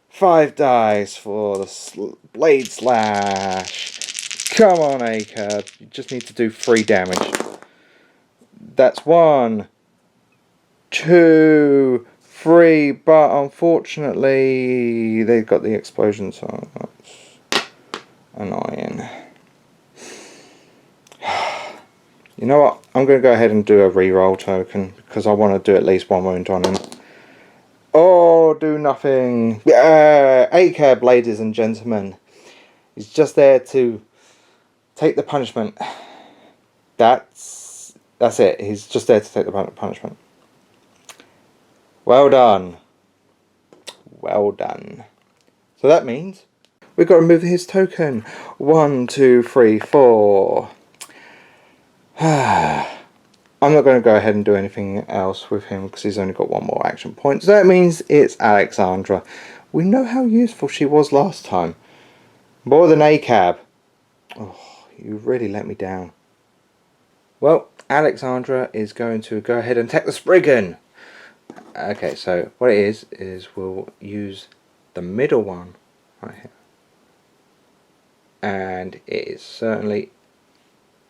5 dice for the blade slash. Come on, ACAB, you just need to do 3 damage. That's 1, 2, 3, but unfortunately they got the explosion, so that's annoying. You know what? I'm going to go ahead and do a reroll token because I want to do at least 1 wound on him. Oh, do nothing. Yeah, ACAB, ladies and gentlemen. He's just there to take the punishment. That's it. He's just there to take the punishment. Well done. Well done. So that means we've got to remove his token. 1, 2, 3, 4. I'm not going to go ahead and do anything else with him because he's only got 1 more action point. So that means it's Alexandra. We know how useful she was last time. More than ACAB. Oh, you really let me down. Well, Alexandra is going to go ahead and attack the Spriggan. Okay, so what it is we'll use the middle one right here. And it is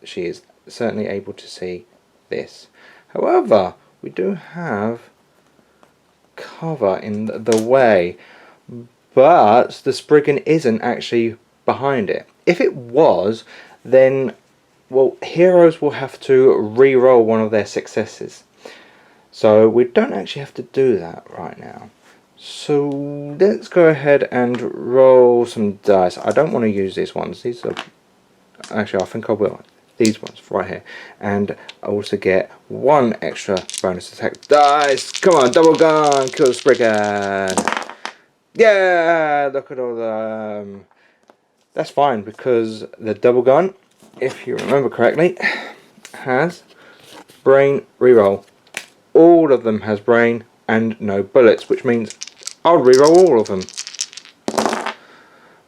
she is certainly able to see this. However, we do have cover in the way, but the Spriggan isn't actually behind it. If it was, then well, heroes will have to re-roll one of their successes. So we don't actually have to do that right now. So let's go ahead and roll some dice. I don't want to use these ones. These are actually, I think I will. These ones right here, and I also get 1 extra bonus attack dice. Come on, double gun, kill the Spriggan. Yeah, look at all the that's fine because the double gun, if you remember correctly, has brain reroll. All of them has brain and no bullets, which means I'll reroll all of them.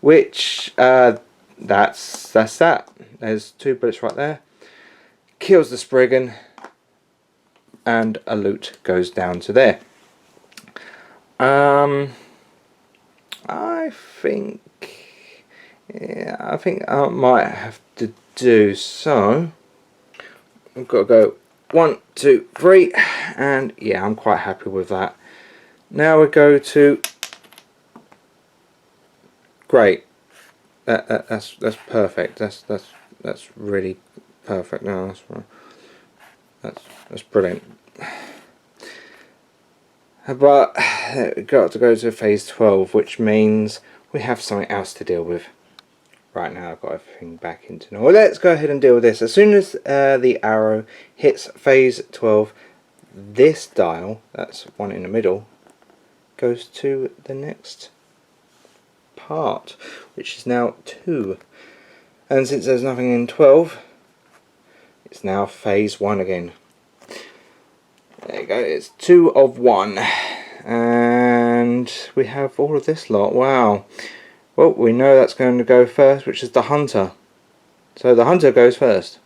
Which that's that. There's 2 bullets right there. Kills the Spriggan, and a loot goes down to there. I think I might have to do so. I've got to go 1, 2, 3, and yeah, I'm quite happy with that. Now we go to great. That's perfect. That's really perfect. No, that's brilliant. But we've got to go to phase 12, which means we have something else to deal with. Right now I've got everything back into normal. Let's go ahead and deal with this. As soon as the arrow hits phase 12, this dial, that's one in the middle, goes to the next part, which is now 2. And since there's nothing in 12, it's now phase 1 again. There you go, it's 2 of 1. And we have all of this lot. Wow. Well, we know that's going to go first, which is the hunter. So the hunter goes first.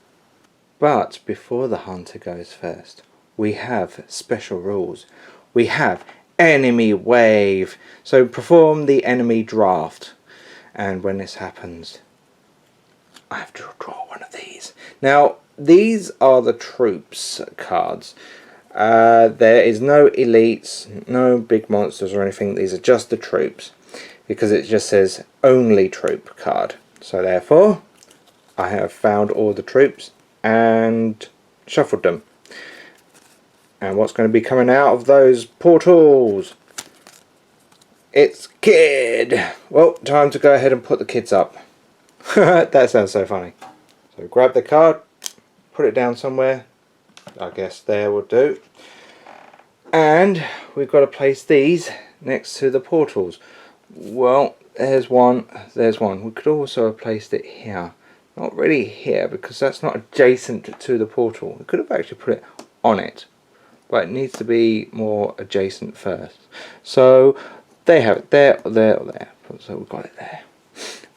But before the hunter goes first, we have special rules. We have enemy wave. So perform the enemy draft. And when this happens, I have to draw one of these. Now, these are the troops cards. There is no elites, no big monsters or anything. These are just the troops, because it just says only troop card. So therefore, I have found all the troops and shuffled them. And what's going to be coming out of those portals? It's Kid! Well, time to go ahead and put the kids up. That sounds so funny. So grab the card, put it down somewhere. I guess there will do. And we've got to place these next to the portals. Well, there's one, there's one. We could also have placed it here. Not really here, because that's not adjacent to the portal. We could have actually put it on it, but it needs to be more adjacent first. So they have it there, there, or there. So we've got it there,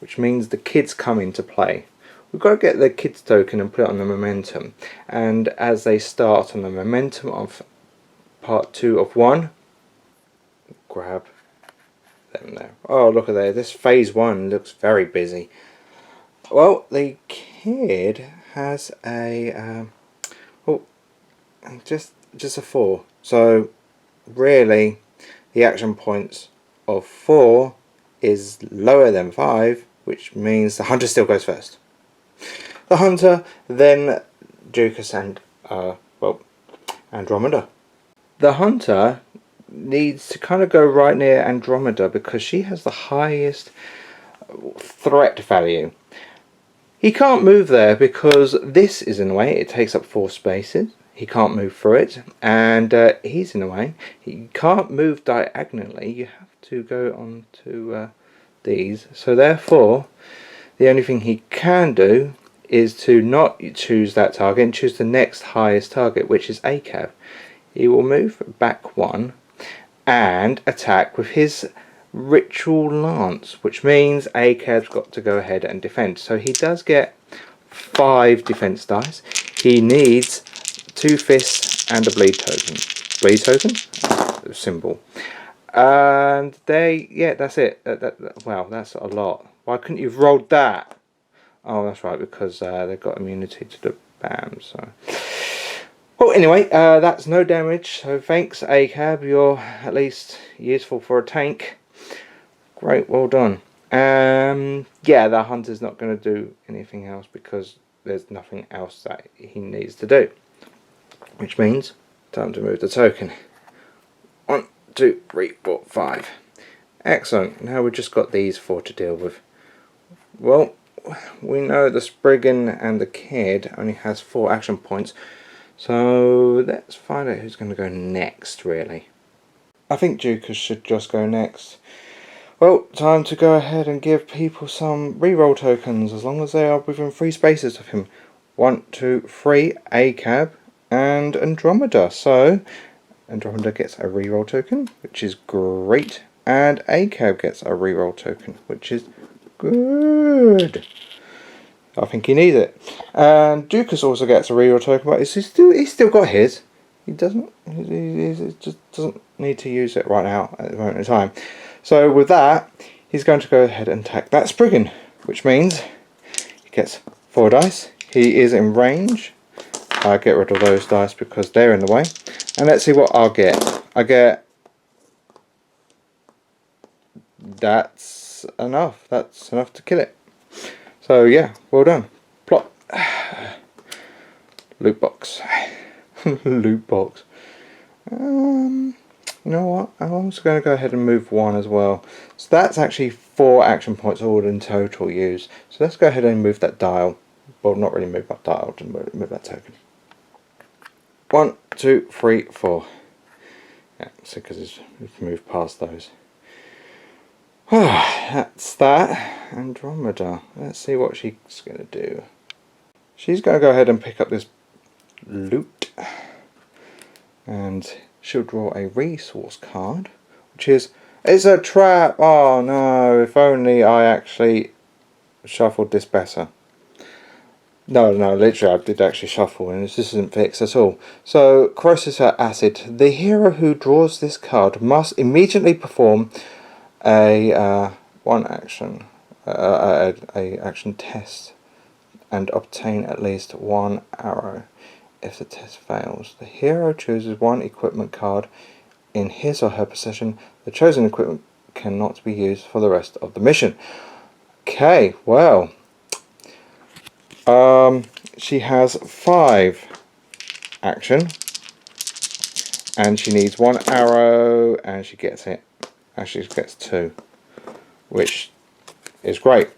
which means the kids come into play. We've got to get the kids token and put it on the momentum. And as they start on the momentum of part 2 of 1, grab them there. Oh, look at that. This phase 1 looks very busy. Well, the kid has a just a 4. So really, the action points of 4 is lower than 5, which means the hunter still goes first. The hunter, then Ducas and Andromeda. The hunter needs to kind of go right near Andromeda because she has the highest threat value. He can't move there because this is in the way. It takes up 4 spaces. He can't move through it, and he's in the way. He can't move diagonally. You have to go on to these. So therefore, the only thing he can do is to not choose that target and choose the next highest target, which is ACAB. He will move back 1 and attack with his Ritual Lance, which means ACAB's got to go ahead and defend. So he does get 5 defense dice. He needs 2 fists and a bleed token. Bleed token? Symbol. And yeah, that's it. Wow, that's a lot. Why couldn't you have rolled that? Oh, that's right, because they've got immunity to the BAM. So, well, anyway, that's no damage. So thanks, ACAB. You're at least useful for a tank. Great, well done. Yeah, the hunter's not going to do anything else because there's nothing else that he needs to do. Which means time to move the token. 1, 2, 3, 4, 5. Excellent. Now we've just got these 4 to deal with. Well, we know the Spriggan and the kid only has 4 action points, so let's find out who's going to go next, really. I think Ducas should just go next. Well, time to go ahead and give people some reroll tokens, as long as they are within 3 spaces of him. 1, 2, 3, ACAB and Andromeda. So, Andromeda gets a reroll token, which is great, and ACAB gets a reroll token, which is good. I think he needs it. And Ducas also gets a reroll token, but he's still got his. He just doesn't need to use it right now at the moment in time. So with that, he's going to go ahead and attack that Spriggan, which means he gets 4 dice. He is in range. I get rid of those dice because they're in the way. And let's see what I'll get. I get... That's enough. That's enough to kill it. So yeah, well done. Plot. Loot box. Loot box. You know what? I'm also going to go ahead and move 1 as well. So that's actually 4 action points all in total used. So let's go ahead and move that dial. Well, not really move that dial, just move that token. 1, 2, 3, 4. Yeah, so because we've moved past those. That's that. Andromeda. Let's see what she's going to do. She's going to go ahead and pick up this loot. And she'll draw a resource card. Which is... It's a trap! Oh no, if only I actually shuffled this better. No, literally I did actually shuffle and this isn't fixed at all. So, corrosive acid. The hero who draws this card must immediately perform a action test and obtain at least one arrow. If the test fails, the hero chooses one equipment card in his or her possession. The chosen equipment cannot be used for the rest of the mission. Okay, well, she has 5 action, and she needs 1 arrow, and she gets it. Actually, she gets 2, which is great.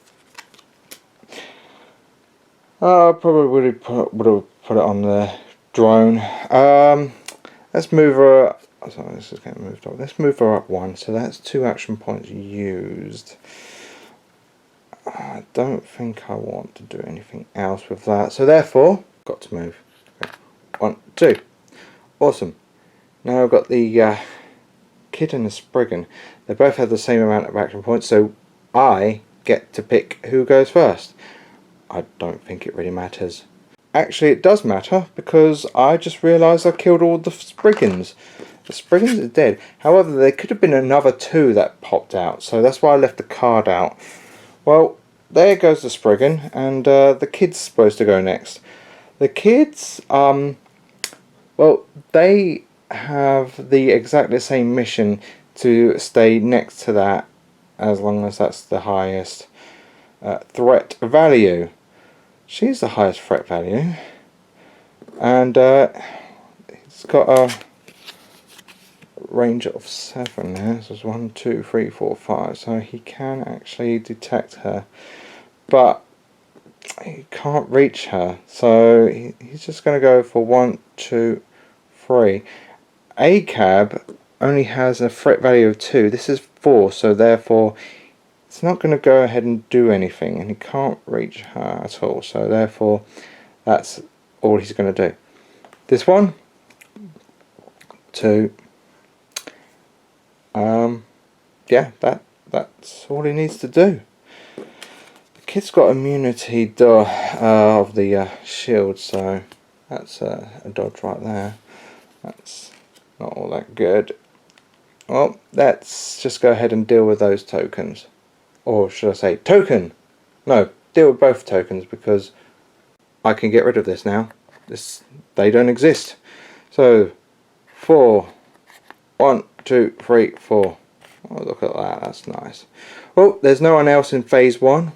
I probably would have put it on the drone. Let's move her. Sorry, this is getting moved up. Let's move her up 1. So that's 2 action points used. I don't think I want to do anything else with that. So therefore, got to move. Okay. 1, 2. Awesome. Now I've got the kid and the Spriggan. They both have the same amount of action points, so I get to pick who goes first. I don't think it really matters. Actually, it does matter, because I just realised I killed all the Spriggans. The Spriggans are dead. However, there could have been another 2 that popped out, so that's why I left the card out. Well, there goes the Spriggan, and the kid's supposed to go next. The kids, well, they have the exactly same mission to stay next to that, as long as that's the highest threat value. She's the highest threat value, and it's got a range of 7 there. So it's 1, 2, 3, 4, 5. So he can actually detect her, but he can't reach her. So he's just going to go for 1, 2, 3. ACAB only has a threat value of 2. This is 4, so therefore it's not going to go ahead and do anything, and he can't reach her at all. So therefore that's all he's going to do. This one, 2. Yeah, that's all he needs to do. The kid's got immunity of the shield, so that's a dodge right there. That's not all that good. Well, let's just go ahead and deal with those tokens. Or should I say token? No, deal with both tokens, because I can get rid of this now. They don't exist. So 4. 1, 2, 3, 4. Oh, look at that, that's nice. Well, there's no one else in phase 1.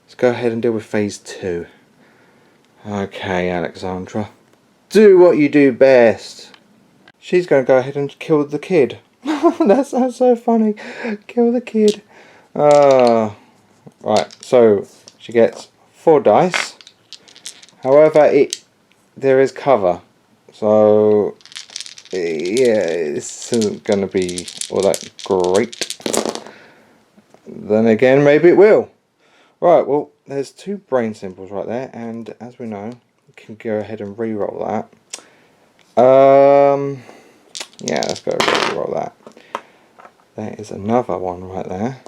Let's go ahead and deal with phase 2. Okay, Alexandra. Do what you do best. She's going to go ahead and kill the kid. That sounds so funny. Kill the kid. Right, so she gets 4 dice. However, there is cover. So yeah, this isn't going to be all that great. Then again, maybe it will. Right, well, there's 2 brain symbols right there, and as we know, we can go ahead and re-roll that. Yeah, let's go re-roll that. There is another one right there.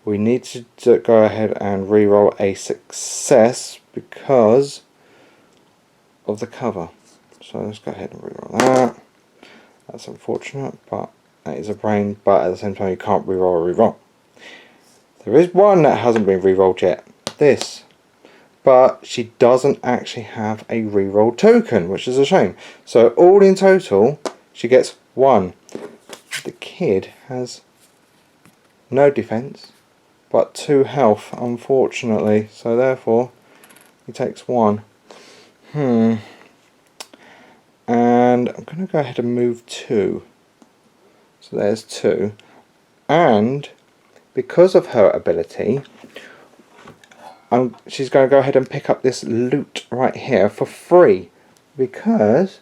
We need to go ahead and re-roll a success because of the cover. So let's go ahead and re-roll that. That's unfortunate, but that is a brain, but at the same time you can't re-roll or re-roll. There is one that hasn't been re-rolled yet. This. But she doesn't actually have a re-roll token, which is a shame. So all in total, she gets 1. The kid has no defense, but 2 health, unfortunately. So therefore, he takes 1. And I'm going to go ahead and move 2. So there's 2. And because of her ability, she's going to go ahead and pick up this loot right here for free. because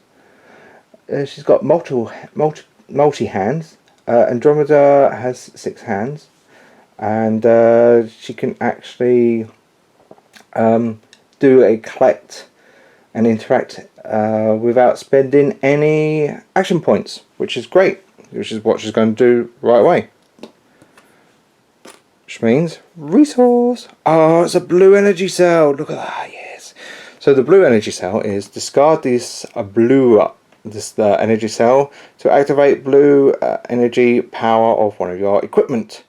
she's got multi hands. Andromeda has 6 hands, and she can actually do a collect and interact without spending any action points, which is great, which is what she's going to do right away. Which means resource. Oh, it's a blue energy cell. Look at that. Yes. So the blue energy cell is discard this energy cell to activate blue energy power of one of your equipment.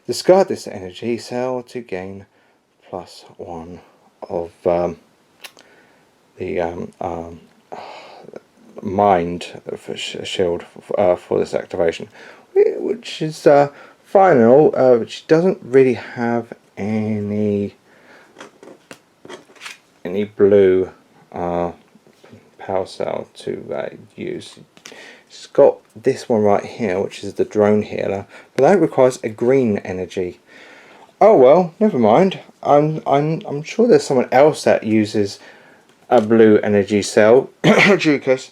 Discard this energy cell to gain +1 of the mind shield for this activation, which is final, which doesn't really have any blue power cell to use. It's got this one right here, which is the drone healer, but that requires a green energy. Oh well, never mind. I'm sure there's someone else that uses a blue energy cell. Jukas.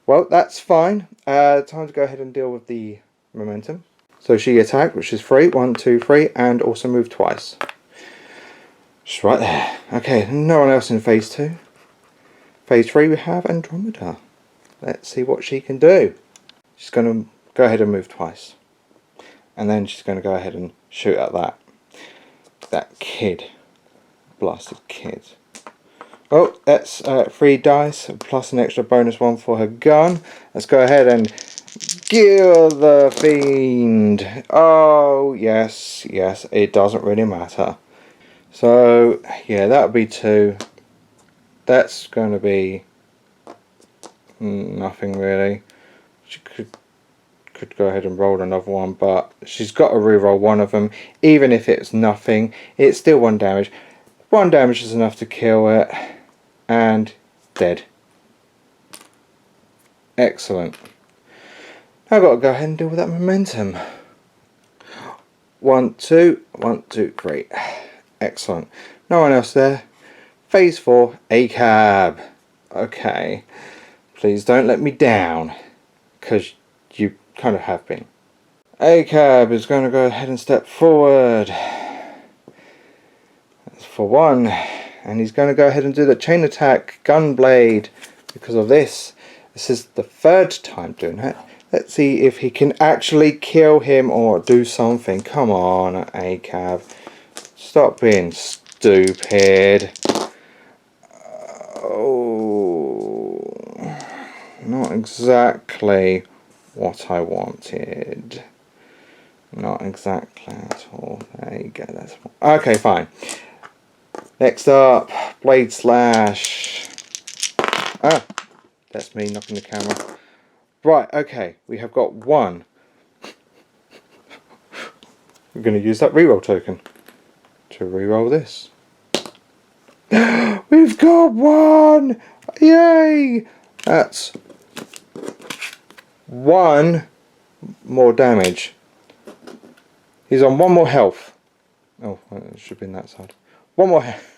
Well, that's fine. Time to go ahead and deal with the momentum. So she attacked, which is 3, 1, 2, 3, and also moved twice. Just right there. Okay, no one else in phase 2. Phase 3 we have Andromeda. Let's see what she can do. She's going to go ahead and move twice. And then she's going to go ahead and shoot at that kid. Blasted kid. Oh, that's 3 dice plus an extra bonus 1 for her gun. Let's go ahead and kill the fiend. Oh, yes, it doesn't really matter. So, yeah, that would be 2. That's going to be nothing really. She could go ahead and roll another one, but she's got to reroll one of them. Even if it's nothing, it's still 1 damage. 1 damage is enough to kill it. And dead. Excellent. I've got to go ahead and deal with that momentum. 1, 2, 1, 2, 3. Excellent. No one else there. Phase 4, ACAB. Okay. Please don't let me down, because you kind of have been. ACAB is going to go ahead and step forward. That's for 1. And he's going to go ahead and do the chain attack Gunblade because of this. This is the 3rd time doing it. Let's see if he can actually kill him or do something. Come on, ACAB. Stop being stupid. Oh, not exactly what I wanted. Not exactly at all. There you go. That's okay. Fine. Next up, Blade Slash. Ah, that's me knocking the camera. Right, okay, we have got 1. We're going to use that reroll token to reroll this. We've got 1! Yay! That's 1 more damage. He's on 1 more health. Oh, it should be on that side. 1 more health.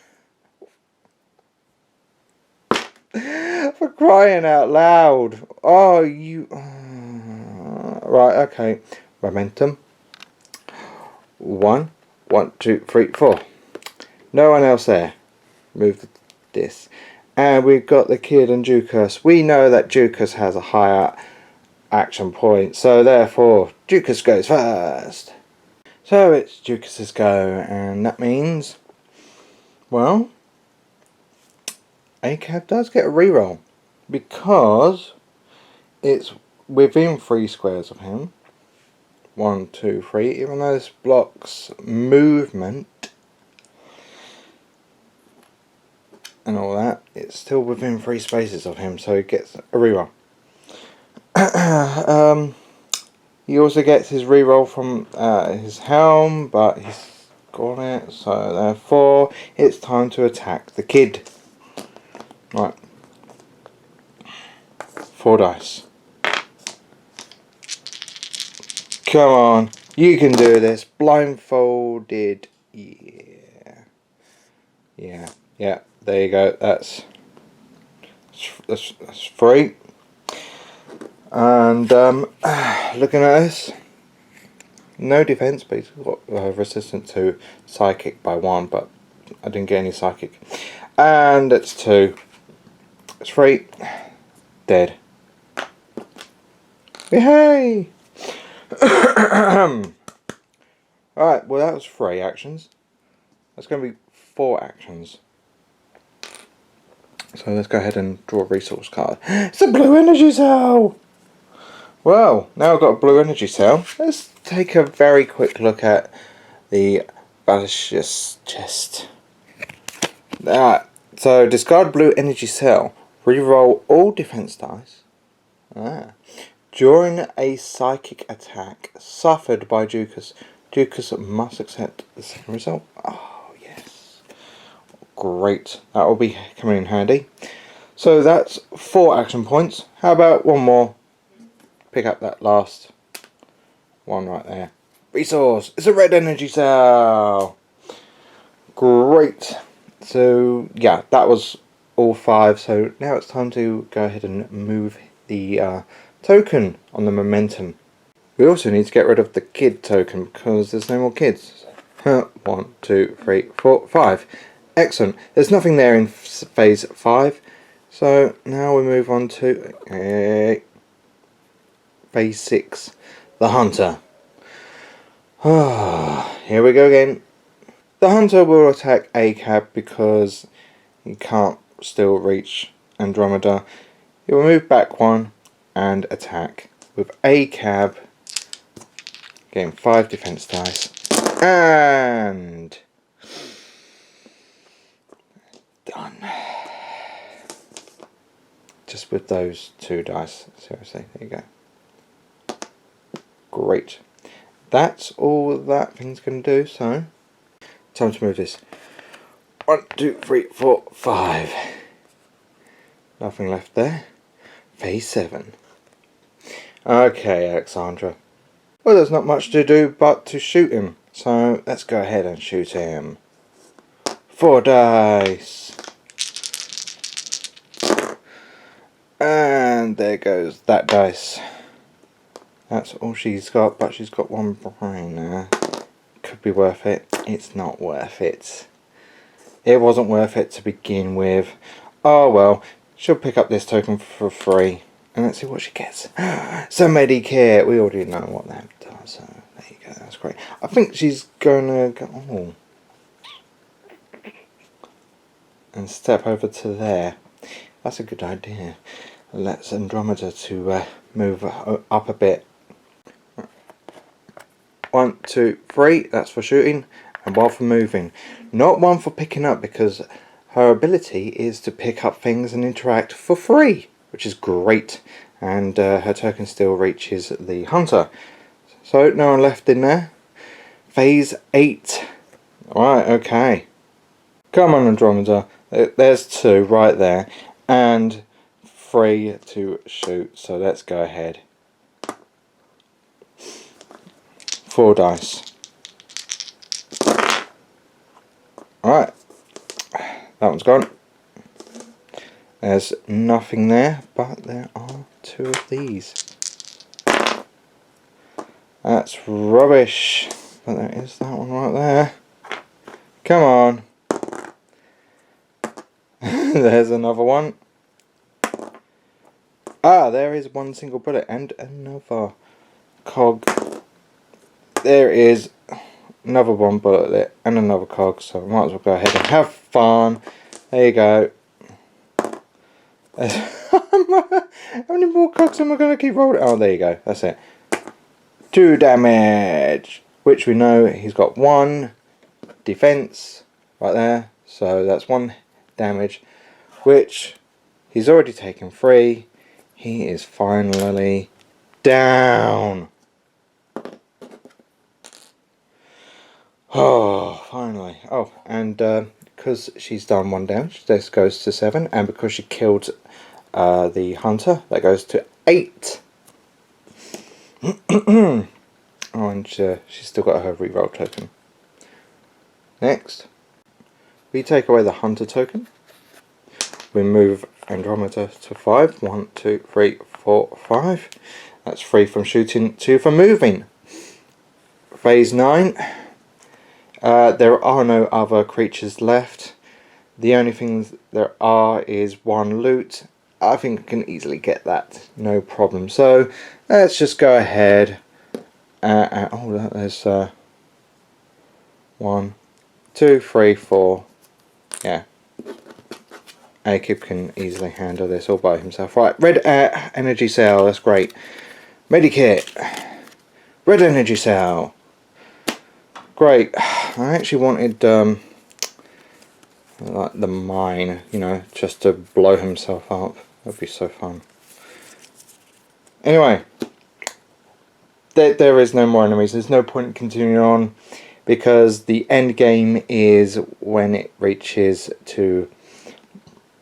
For crying out loud. Oh, you... right, okay. Momentum. 1, 1, 2, 3, 4. No one else there. Move this. And we've got the kid and Jukas. We know that Jukas has a higher action point. So therefore, Jukas goes first. So it's Jukas' go. And that means... well... ACAB does get a reroll because it's within 3 squares of him. 1, 2, 3. Even though this blocks movement and all that, it's still within 3 spaces of him, so he gets a reroll. He also gets his reroll from his helm, but he's got it, so therefore it's time to attack the kid. Right. 4 dice. Come on. You can do this. Blindfolded. Yeah. There you go. That's That's 3. And looking at this, no defense, but he's got resistant to psychic by 1, but I didn't get any psychic. And it's 2. It's 3. Dead. Yay! Alright, well that was 3 actions. That's going to be 4 actions. So let's go ahead and draw a resource card. It's a blue energy cell! Well, now I've got a blue energy cell. Let's take a very quick look at the Valuous chest. So discard blue energy cell. Reroll all defense dice. During a psychic attack suffered by Ducas, Ducas must accept the second result. Oh yes, great. That will be coming in handy. So that's 4 action points. How about one more? Pick up that last one right there. Resource. It's a red energy cell. Great. So yeah, that was all 5. So now it's time to go ahead and move the token on the momentum. We also need to get rid of the kid token because there's no more kids. 1, 2, 3, 4, 5. Excellent. There's nothing there in phase 5. So now we move on to phase 6. The hunter. Here we go again. The hunter will attack ACAB because he can't still reach Andromeda. He will move back 1 and attack with ACAB, getting 5 defense dice, and done. Just with those 2 dice, seriously, there you go. Great. That's all that thing's going to do, so time to move this. 1, 2, 3, 4, 5. Nothing left there. Phase 7. Okay, Alexandra. Well, there's not much to do but to shoot him. So let's go ahead and shoot him. 4 dice. And there goes that dice. That's all she's got, but she's got 1 brain there. Could be worth it. It's not worth it. It wasn't worth it to begin with. Oh well, she'll pick up this token for free. And let's see what she gets. Some Medicare. We already know what that does. So there you go. That's great. I think she's going to go and step over to there. That's a good idea. Let's Andromeda to move up a bit. 1, 2, 3. That's for shooting. And 1 for moving. Not 1 for picking up, because her ability is to pick up things and interact for free, which is great. And her token still reaches the hunter. So no one left in there. Phase 8. Alright, okay. Come on, Andromeda. There's 2 right there. And 3 to shoot. So let's go ahead. 4 dice. Alright. That one's gone. There's nothing there, but there are 2 of these. That's rubbish. But there is that one right there. Come on. There's another one. Ah, there is 1 single bullet and another cog. There is another 1 bullet and another cog, so I might as well go ahead and have fun. There you go. How many more cogs am I going to keep rolling? Oh, there you go. That's it. 2 damage, which we know he's got 1 defense right there, so that's 1 damage, which he's already taken 3. He is finally down. Oh, finally. Oh, and because she's done 1 damage, this goes to 7, and because she killed the hunter, that goes to 8. Oh, and she's still got her reroll token. Next, we take away the hunter token. we move Andromeda to 5. 1, 2, 3, 4, 5. That's 3 from shooting, 2 from moving. Phase 9. There are no other creatures left. The only things there are is 1 loot. I think I can easily get that, no problem. So let's just go ahead. Oh, there's 1, 2, 3, 4. Yeah. Akib can easily handle this all by himself. Right, red energy cell, that's great. Medikit. Red energy cell. Great. I actually wanted like the mine, you know, just to blow himself up. That'd be so fun. Anyway, there is no more enemies. There's no point in continuing on because the end game is when it reaches to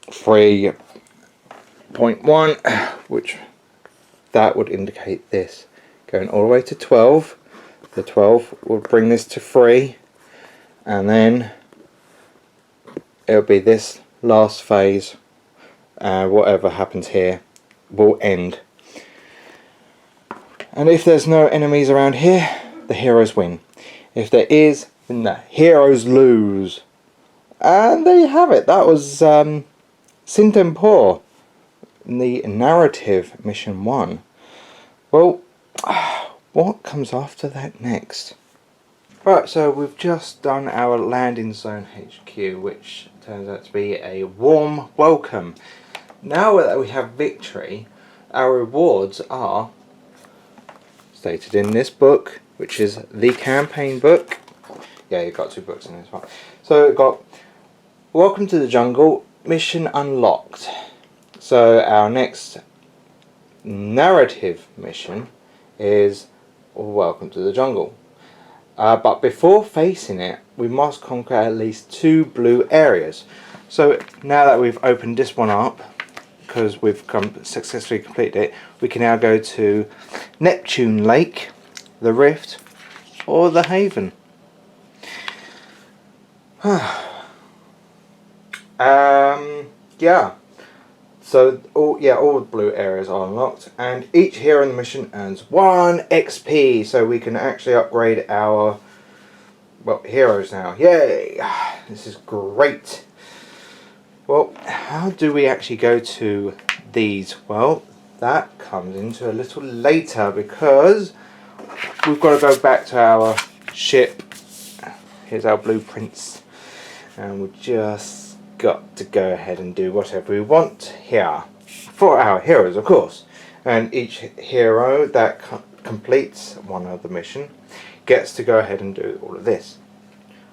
3.1, which that would indicate this going all the way to 12. The 12 will bring this to 3, and then it'll be this last phase. Whatever happens here will end. And if there's no enemies around here, the heroes win. If there is, then the heroes lose. And there you have it. That was Sine Tempore, the narrative mission 1. Well, what comes after that next? Right, so we've just done our landing zone HQ, which turns out to be a warm welcome. Now that we have victory, our rewards are stated in this book, which is the campaign book. Yeah, you've got 2 books in this one. So we've got Welcome to the Jungle, mission unlocked. So our next narrative mission is Welcome to the Jungle. But before facing it, we must conquer at least 2 blue areas. So now that we've opened this one up, because we've successfully completed it, we can now go to Neptune Lake, the Rift, or the Haven. Yeah. So all the blue areas are unlocked, and each hero in the mission earns 1 XP, so we can actually upgrade our heroes now. Yay! This is great. Well, how do we actually go to these? Well, that comes into a little later because we've got to go back to our ship. Here's our blueprints, and we've just got to go ahead and do whatever we want here for our heroes, of course. And each hero that completes one of the mission gets to go ahead and do all of this.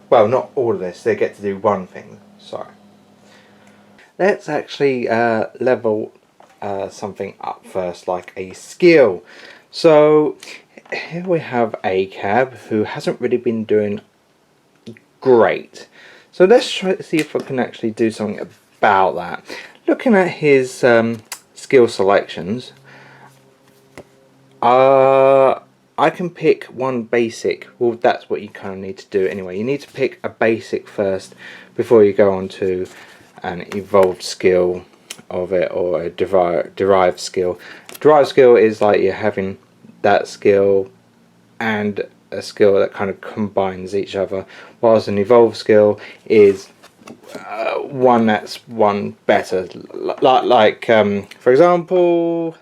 Well, not all of this, they get to do one thing, sorry. Let's actually level something up first, like a skill. So here we have Akab, who hasn't really been doing great. So let's try to see if I can actually do something about that. Looking at his skill selections, I can pick one basic. Well, that's what you kind of need to do anyway. You need to pick a basic first before you go on to an evolved skill of it, or a derived skill. Derived skill is like you're having that skill and a skill that kind of combines each other, whilst an evolved skill is one that's one better. Like for example,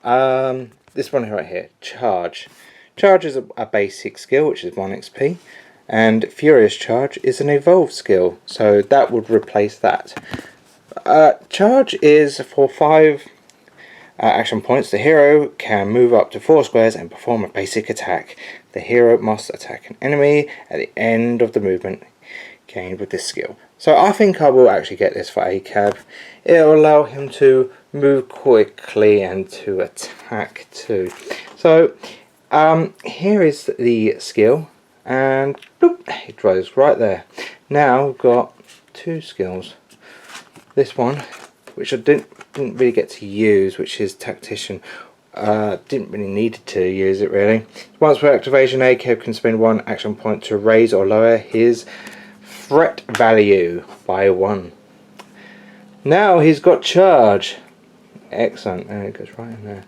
this one right here, Charge. Charge is a basic skill, which is 1 XP, and Furious Charge is an evolved skill, so that would replace that. Charge is for 5 action points. The hero can move up to 4 squares and perform a basic attack. The hero must attack an enemy at the end of the movement gained with this skill. So I think I will actually get this for Akab. It will allow him to move quickly and to attack too. So here is the skill, and boop, it goes right there. Now we've got 2 skills. This one, which I didn't really get to use, which is Tactician. Didn't really need to use it really. Once per activation, Akab can spend 1 action point to raise or lower his threat value by 1. Now he's got charge. Excellent. There it goes right in there.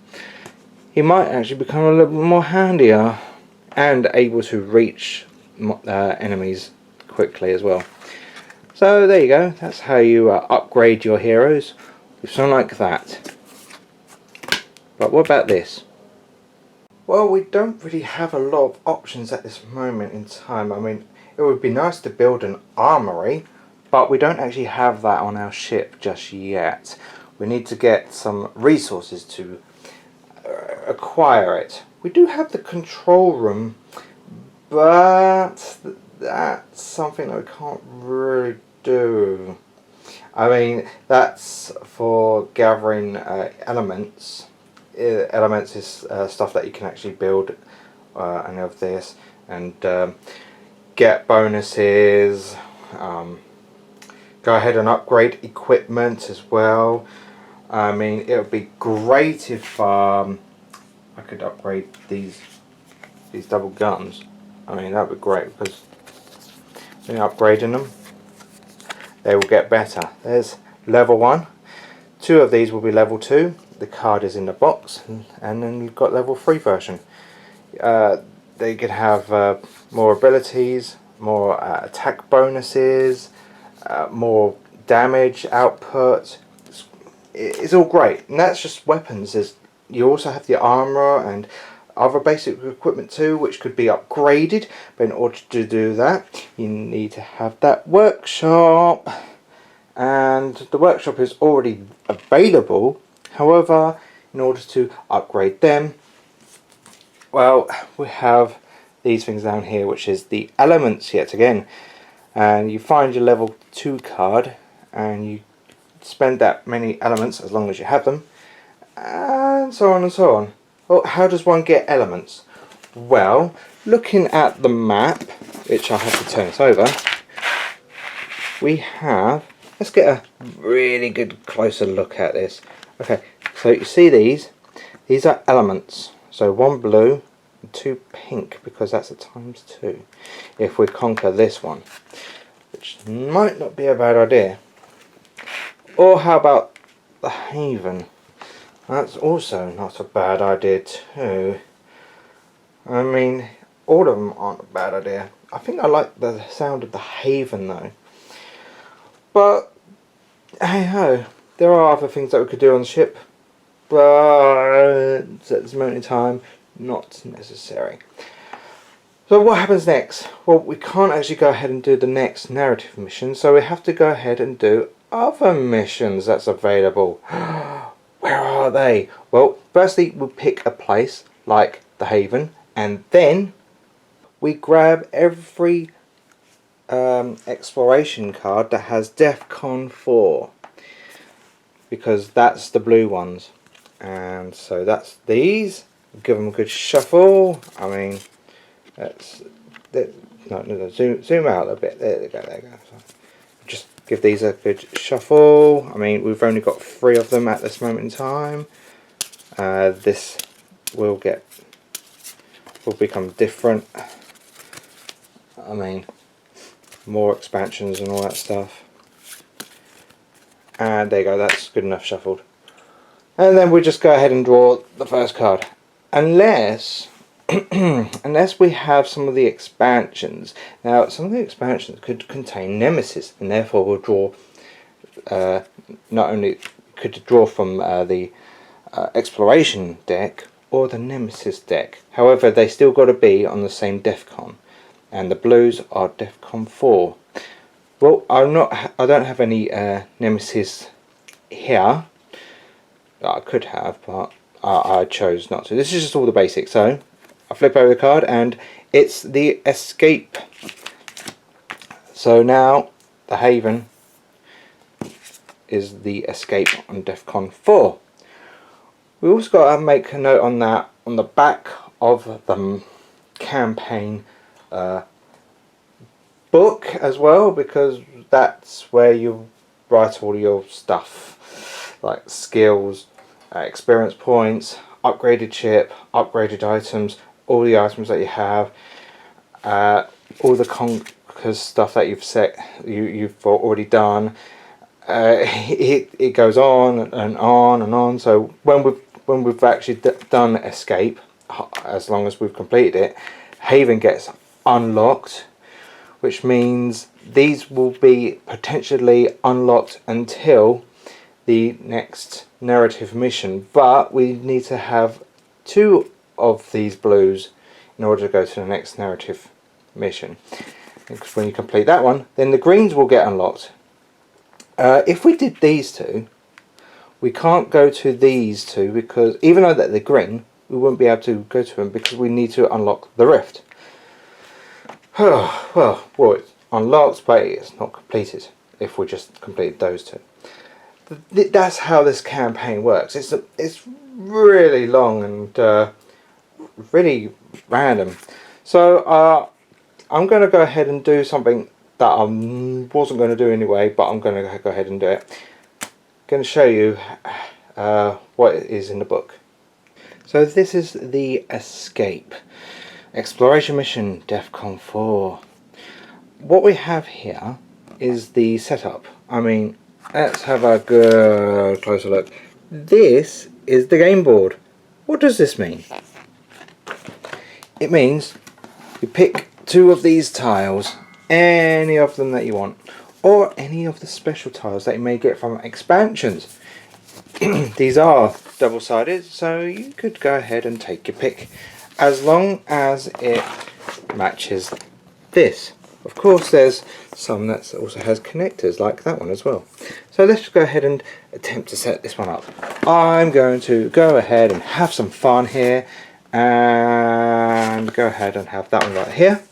He might actually become a little bit more handier and able to reach enemies quickly as well. So there you go. That's how you upgrade your heroes with something like that. But what about this? Well, we don't really have a lot of options at this moment in time. I mean, it would be nice to build an armory, but we don't actually have that on our ship just yet. We need to get some resources to acquire it. We do have the control room, but that's something that we can't really do. I mean, that's for gathering elements. Elements is stuff that you can actually build any of this and get bonuses. Go ahead and upgrade equipment as well. I mean, it would be great if I could upgrade these double guns. I mean, that would be great because when you're upgrading them, they will get better. There's level 1. 2 of these will be level 2. The card is in the box, and then you've got level 3 version. They could have more abilities, more attack bonuses, more damage output. It's all great, and that's just weapons. You also have the armor and other basic equipment too, which could be upgraded. But in order to do that, you need to have that workshop, and the workshop is already available. However, in order to upgrade them, well, we have these things down here, which is the elements yet again. And you find your level 2 card, and you spend that many elements as long as you have them, and so on and so on. Well, how does one get elements? Well, looking at the map, which I have to turn this over, we have, let's get a really good closer look at this. Okay, so you see these are elements. So 1 blue and 2 pink, because that's a ×2. If we conquer this one, which might not be a bad idea. Or how about the Haven? That's also not a bad idea too. I mean, all of them aren't a bad idea. I think I like the sound of the Haven though. But hey ho, there are other things that we could do on the ship, but at this moment in time, not necessary. So what happens next? Well, we can't actually go ahead and do the next narrative mission, so we have to go ahead and do other missions that's available. Where are they? Well, firstly we'll pick a place like the Haven, and then we grab every exploration card that has DEFCON 4, because that's the blue ones. And so that's these. Give them a good shuffle. I mean, zoom out a little bit. There you go. So just give these a good shuffle. I mean, we've only got 3 of them at this moment in time. This will become different. I mean, more expansions and all that stuff. And there you go, that's good enough shuffled. And then we just go ahead and draw the first card. Unless we have some of the expansions. Now, some of the expansions could contain Nemesis, and therefore we'll draw, not only could draw from the exploration deck or the Nemesis deck. However, they still got to be on the same DEFCON. And the blues are DEFCON 4. Well, I don't have any Nemesis here. I could have, but I chose not to. This is just all the basics. So I flip over the card, and it's the Escape. So now the Haven is the Escape on DEFCON 4. We also got to make a note on that on the back of the campaign book as well, because that's where you write all your stuff, like skills, experience points, upgraded ship, upgraded items, all the items that you have, all the conquers stuff that you've already done, it goes on and on and on. So when we've actually done escape, as long as we've completed it, Haven gets unlocked, which means these will be potentially unlocked until the next narrative mission, but we need to have 2 of these blues in order to go to the next narrative mission. Because when you complete that one, then the greens will get unlocked. If we did these 2, we can't go to these 2 because even though that they're green, we wouldn't be able to go to them because we need to unlock the rift. Well, it's unlocked, but it's not completed if we just completed those 2. That's how this campaign works. It's really long and really random. So I'm going to go ahead and do something that I wasn't going to do anyway, but I'm going to go ahead and do it. I'm going to show you what is in the book. So this is the Escape Exploration Mission DEFCON 4. What we have here is the setup. I mean, let's have a good closer look. This is the game board. What does this mean? It means you pick 2 of these tiles, any of them that you want, or any of the special tiles that you may get from expansions. These are double-sided, so you could go ahead and take your pick, as long as it matches this. Of course, there's some that also has connectors, like that one as well. So let's just go ahead and attempt to set this one up. I'm going to go ahead and have some fun here, and go ahead and have that one right here.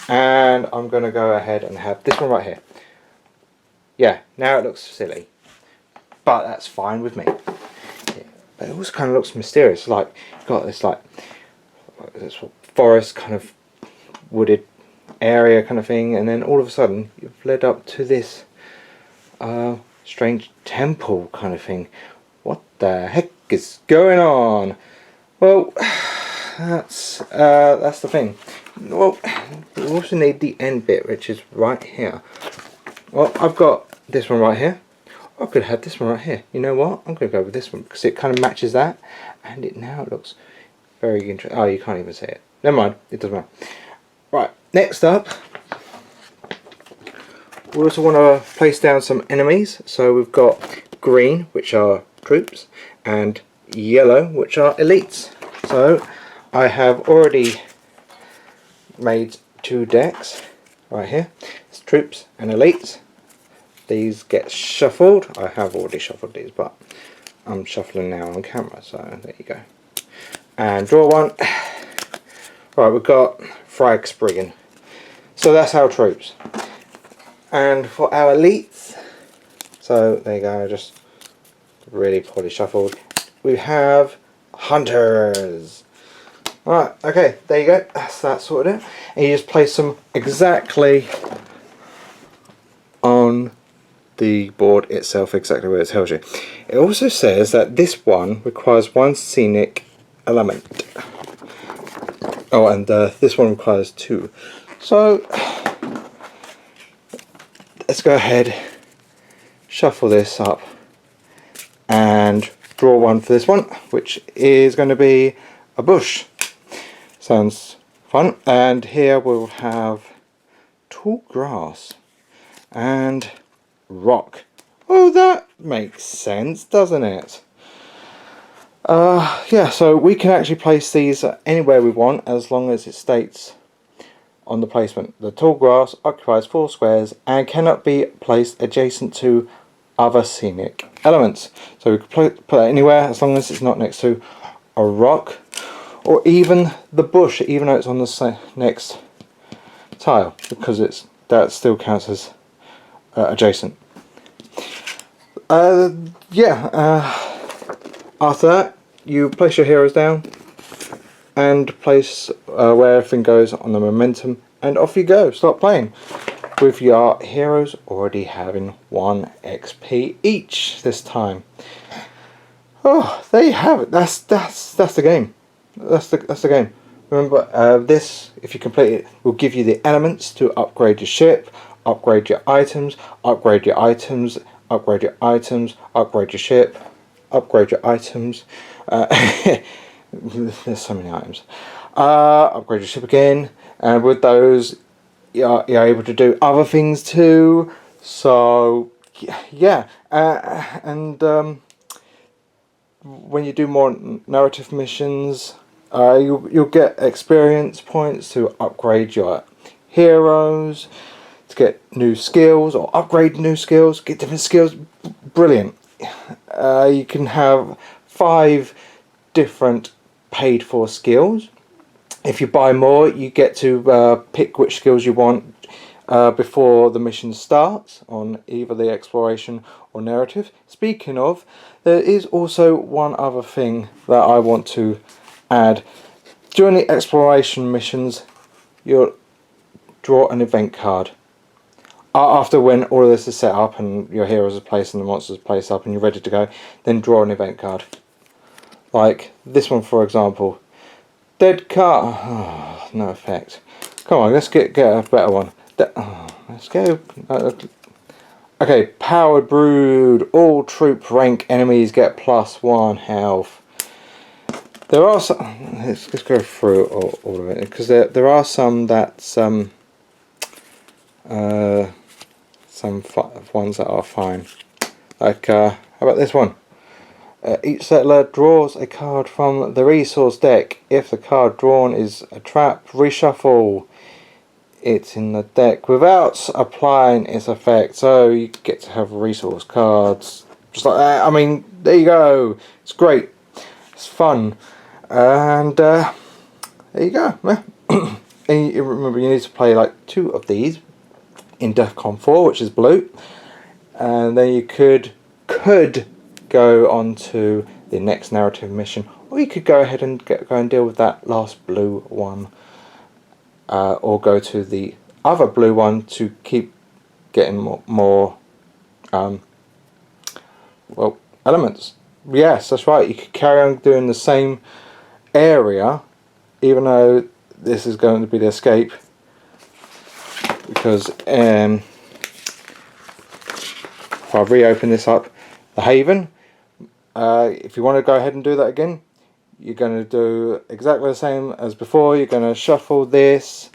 And I'm going to go ahead and have this one right here. Yeah, now it looks silly, but that's fine with me. Yeah, but it also kind of looks mysterious. Like you've got this this forest kind of wooded area kind of thing, and then all of a sudden you've led up to this strange temple kind of thing. What the heck is going on? Well, that's the thing. Well, we also need the end bit, which is right here. Well, I've got this one right here. I could have this one right here. You know what? I'm going to go with this one because it kind of matches that, and it now looks very interesting. Oh, you can't even see it. Never mind. It doesn't matter. Right. Next up, we also want to place down some enemies. So we've got green, which are troops, and yellow, which are elites. So I have already made 2 decks right here. It's troops and elites. These get shuffled. I have already shuffled these, but I'm shuffling now on camera, so there you go. And draw one. Right, we've got Frag Spriggan. So that's our troops. And for our elites, so there you go, just really poorly shuffled. We have hunters. Right, okay, there you go. That's that sorted out. And you just place them exactly on the board itself, exactly where it tells you. It also says that this one requires 1 scenic element. Oh, and this one requires 2. So let's go ahead, shuffle this up, and draw one for this one, which is going to be a bush. Sounds fun. And here we'll have tall grass and rock. Oh, that makes sense, doesn't it? Yeah, so we can actually place these anywhere we want as long as it states on the placement. The tall grass occupies 4 squares and cannot be placed adjacent to other scenic elements. So we can put it anywhere as long as it's not next to a rock or even the bush, even though it's on the next tile, because that still counts as adjacent. After that, you place your heroes down and place where everything goes on the momentum, and off you go. Start playing with your heroes already having 1 XP each this time. Oh, there you have it. That's the game. That's the game. Remember, this, if you complete it, will give you the elements to upgrade your ship, upgrade your items upgrade your items, upgrade your ship, upgrade your items. There's so many items. Upgrade your ship again, and with those you're able to do other things too. So yeah, and when you do more narrative missions, you'll get experience points to upgrade your heroes, to get new skills or upgrade new skills, get different skills. Brilliant. You can have 5 different paid for skills. If you buy more, you get to pick which skills you want before the mission starts on either the exploration or narrative. Speaking of, there is also one other thing that I want to add. During the exploration missions, you'll draw an event card. After when all of this is set up and your heroes are placed and the monsters are placed up and you're ready to go, then draw an event card. Like this one, for example. Dead card. Oh, no effect. Come on, let's get a better one. Let's go. Okay, Powered Brood. All troop rank enemies get +1 health. There are some. Let's go through all of it, because there are some that some ones that are fine. Like how about this one? Each settler draws a card from the resource deck. If the card drawn is a trap, reshuffle it in the deck without applying its effect. So you get to have resource cards just like that. I mean, there you go. It's great. It's fun. And there you go. And you remember, you need to play like 2 of these in DEFCON 4, which is blue. And then you could go on to the next narrative mission, or you could go ahead and go and deal with that last blue one, or go to the other blue one to keep getting more well, elements. Yes, that's right, you could carry on doing the same area even though this is going to be the escape, because if I reopen this up, the haven, if you want to go ahead and do that again, you're going to do exactly the same as before. You're going to shuffle this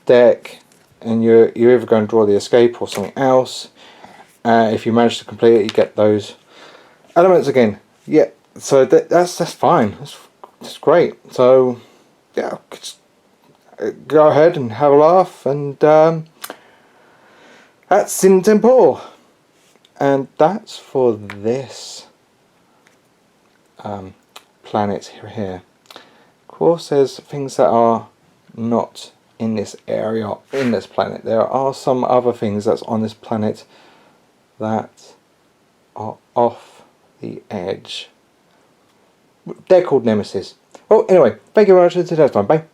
deck and you're either going to draw the escape or something else. If you manage to complete it, you get those elements again. Yeah, so that's fine. That's great. So yeah, just go ahead and have a laugh, and that's Sine Tempore, and that's for this planet here. Of course, there's things that are not in this area, in this planet. There are some other things that's on this planet that are off the edge. They're called Nemesis. Well, anyway, thank you very much for today's time. Bye.